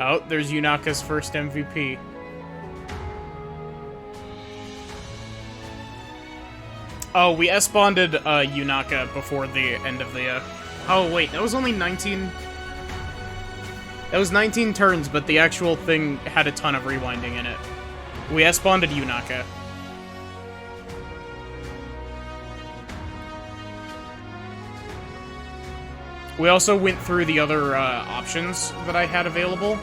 Oh, there's Yunaka's first MVP. Oh, we S-bonded Yunaka before the end of the... Oh, wait, that was only 19... That was 19 turns, but the actual thing had a ton of rewinding in it. We S-bonded Yunaka. We also went through the other options that I had available.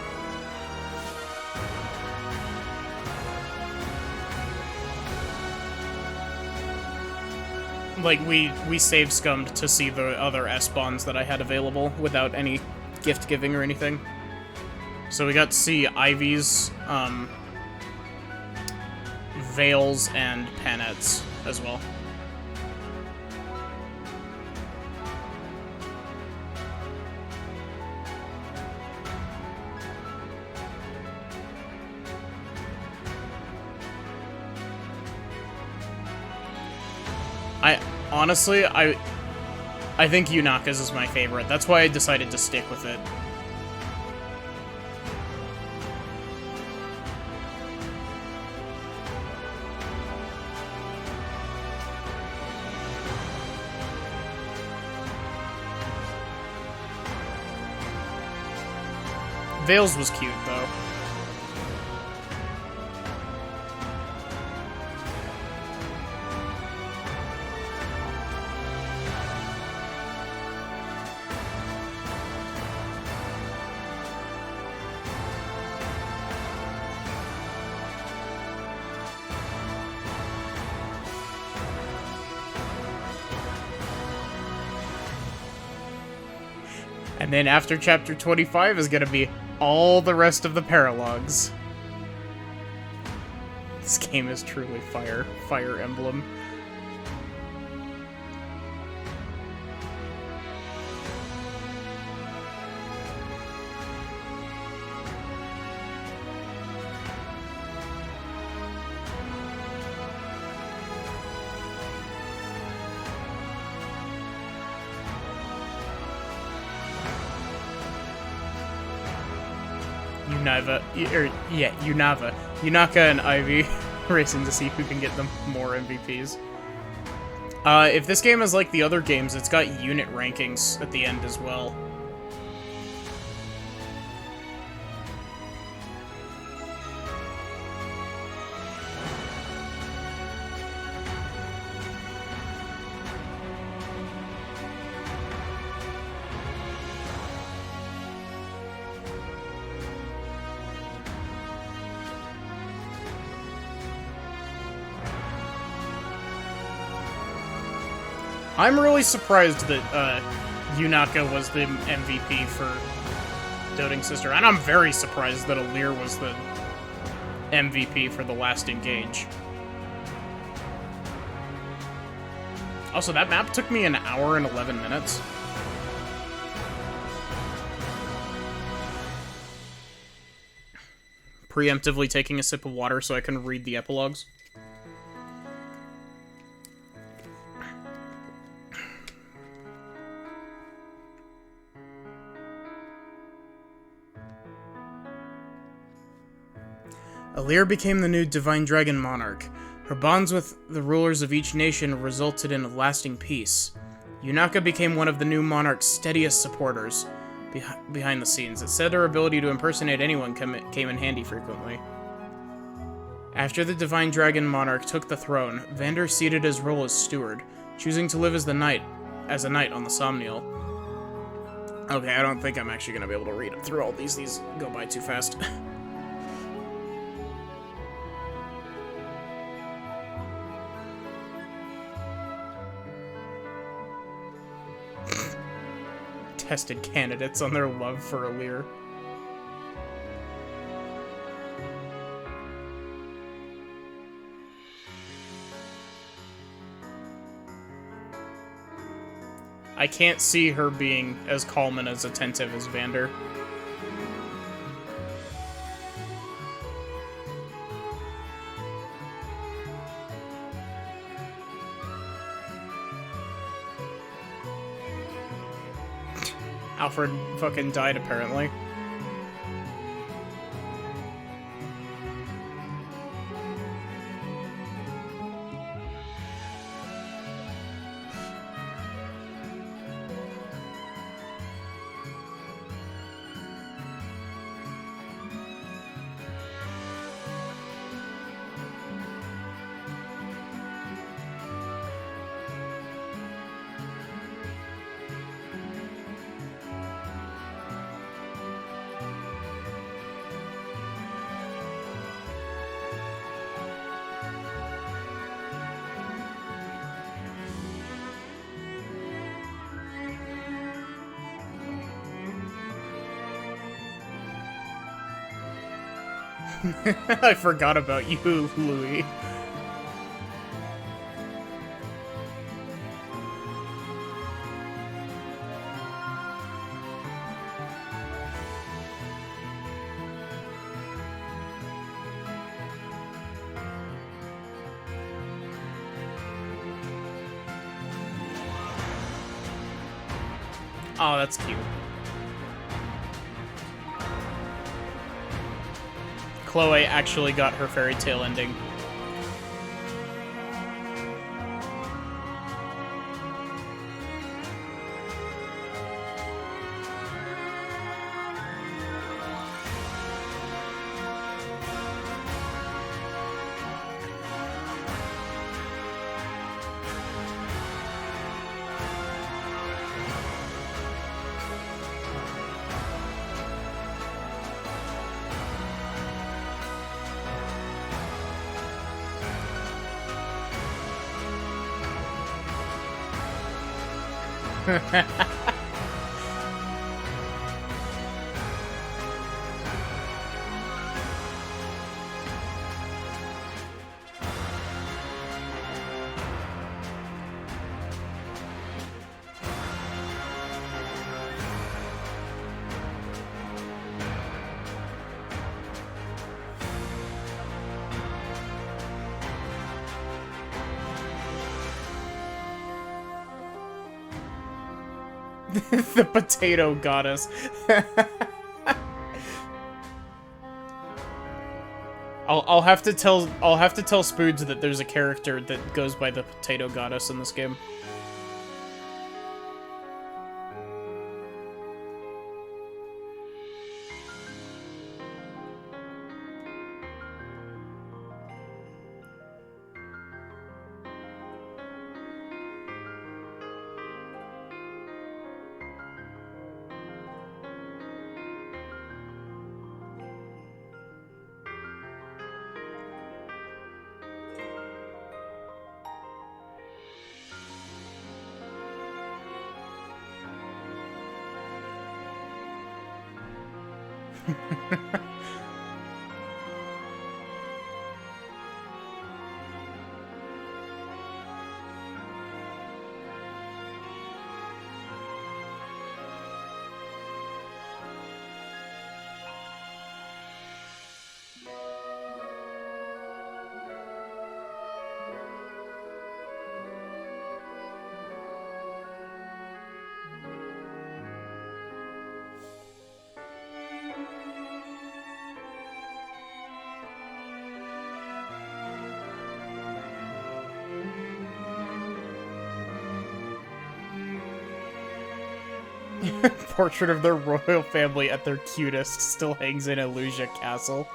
Like, we save scummed to see the other S-bonds that I had available without any gift giving or anything. So we got to see Ivy's, Veils, and Panette's as well. Honestly, I think Yunaka's is my favorite. That's why I decided to stick with it. Veils was cute, though. And then after chapter 25 is gonna be all the rest of the paralogs. This game is truly Fire Emblem. Yunaka and Ivy racing to see who can get them more MVPs. If this game is like the other games, it's got unit rankings at the end as well. I'm really surprised that Yunaka was the MVP for Doting Sister, and I'm very surprised that Alir was the MVP for The Last Engage. Also, that map took me an hour and 11 minutes. Preemptively taking a sip of water so I can read the epilogues. Alir became the new Divine Dragon Monarch. Her bonds with the rulers of each nation resulted in a lasting peace. Yunaka became one of the new monarch's steadiest supporters behind the scenes. It said her ability to impersonate anyone came in handy frequently. After the Divine Dragon Monarch took the throne, Vander ceded his role as steward, choosing to live as a knight on the Somniel. Okay, I don't think I'm actually going to be able to read through all these. These go by too fast. Tested candidates on their love for Alir. I can't see her being as calm and as attentive as Vander. Alfred fucking died, apparently. I forgot about you, Louis. Oh, that's cute. Chloe actually got her fairy tale ending. The potato goddess. I'll have to tell Spoods that there's a character that goes by the potato goddess in this game. Portrait of their royal family at their cutest still hangs in Illusia Castle.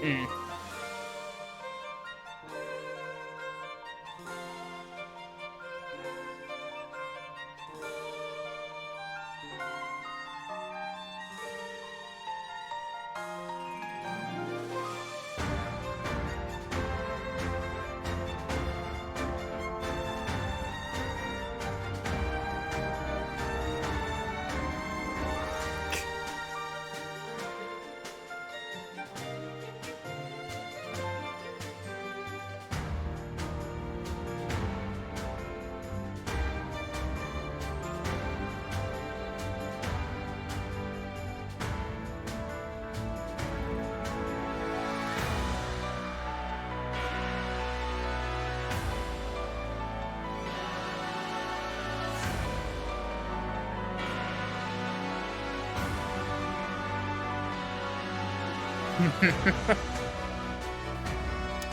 Mm.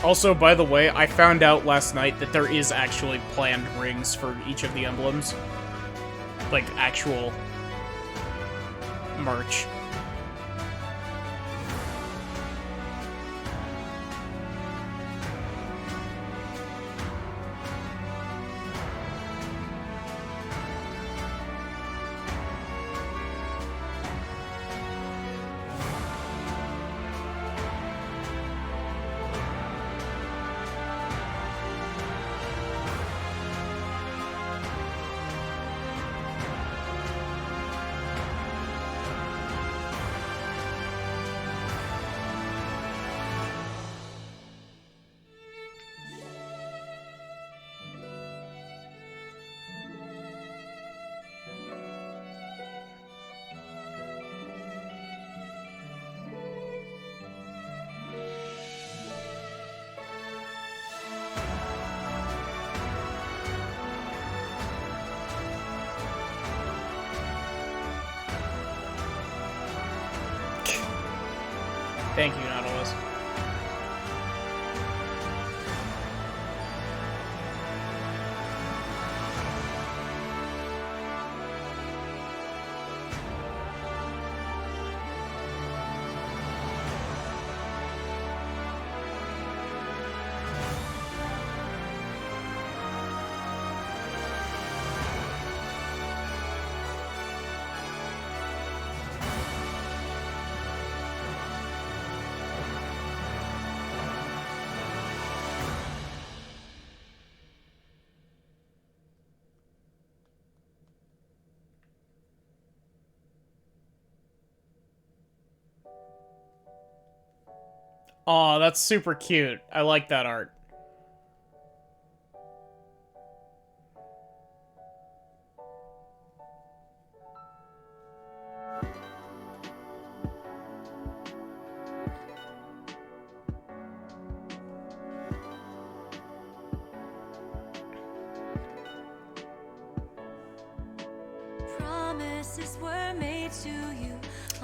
Also, by the way, I found out last night that there is actually planned rings for each of the emblems. Like, actual merch. Thank you, Nautilus. Aw, that's super cute. I like that art.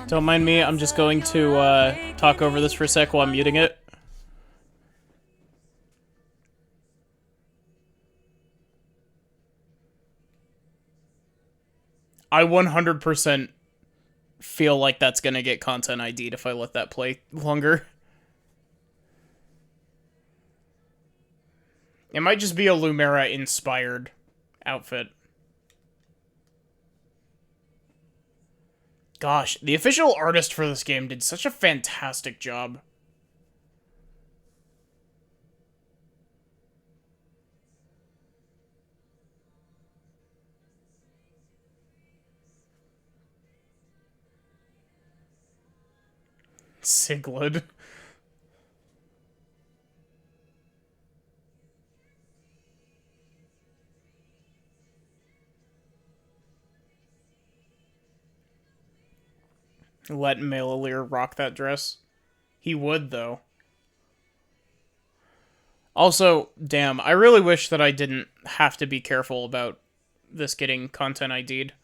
Don't mind me, I'm just going to talk over this for a sec while I'm muting it. I 100% feel like that's gonna get content ID'd if I let that play longer. It might just be a Lumera-inspired outfit. Gosh, the official artist for this game did such a fantastic job. Siglid. Let Malelir rock that dress. He would, though. Also, damn, I really wish that I didn't have to be careful about this getting content ID'd.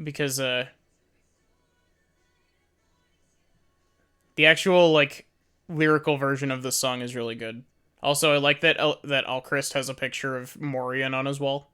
Because, the actual, like, lyrical version of the song is really good. Also, I like that that Alchrist has a picture of Morian on his wall.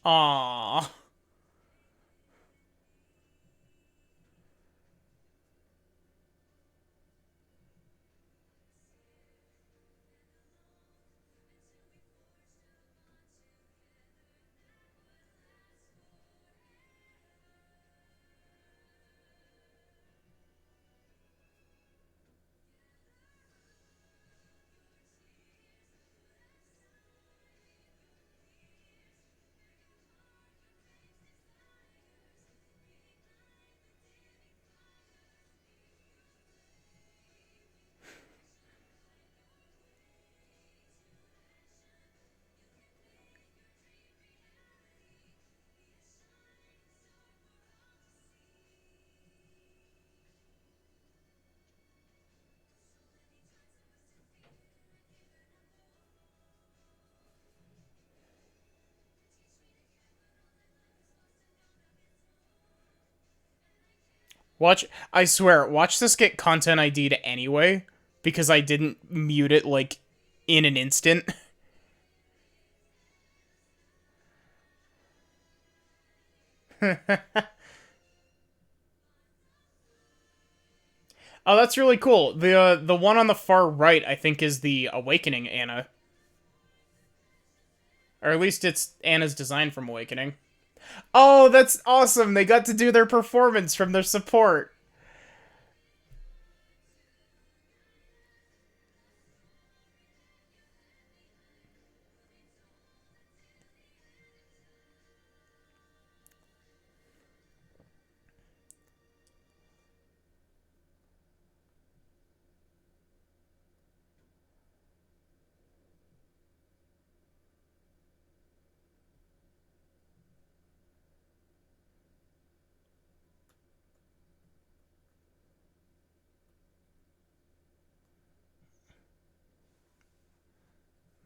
Aww. Watch, I swear, watch this get content ID'd anyway, because I didn't mute it, like, in an instant. Oh, that's really cool. The one on the far right, I think, is the Awakening Anna. Or at least it's Anna's design from Awakening. Oh, that's awesome! They got to do their performance from their support.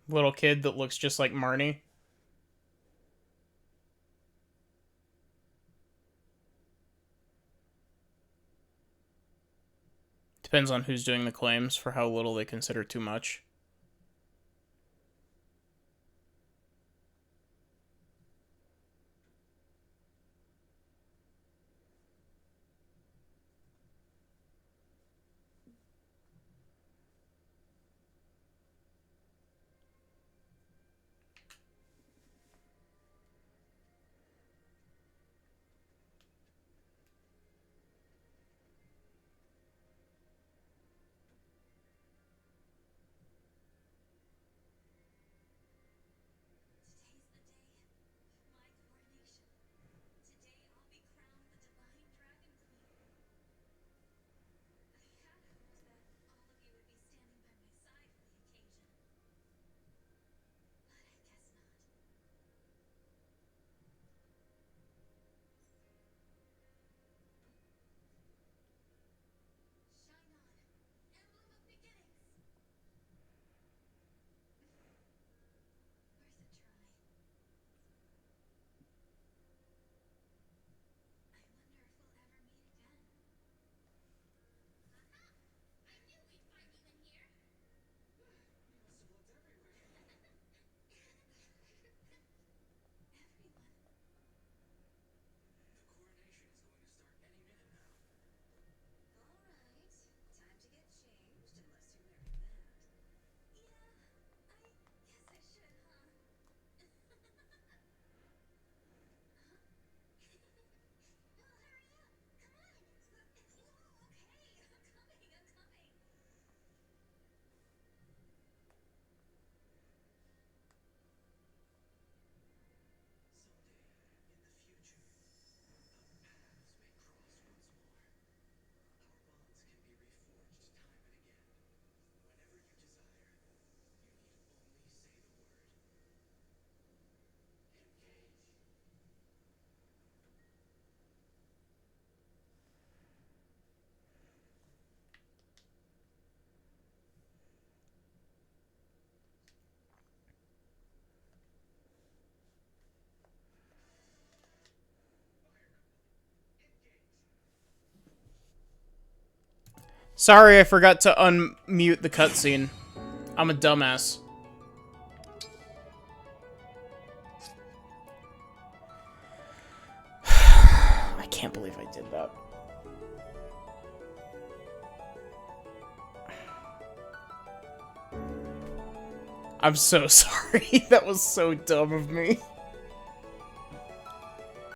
Little kid that looks just like Marnie. Depends on who's doing the claims for how little they consider too much. Sorry, I forgot to unmute the cutscene. I'm a dumbass. I can't believe I did that. I'm so sorry. That was so dumb of me.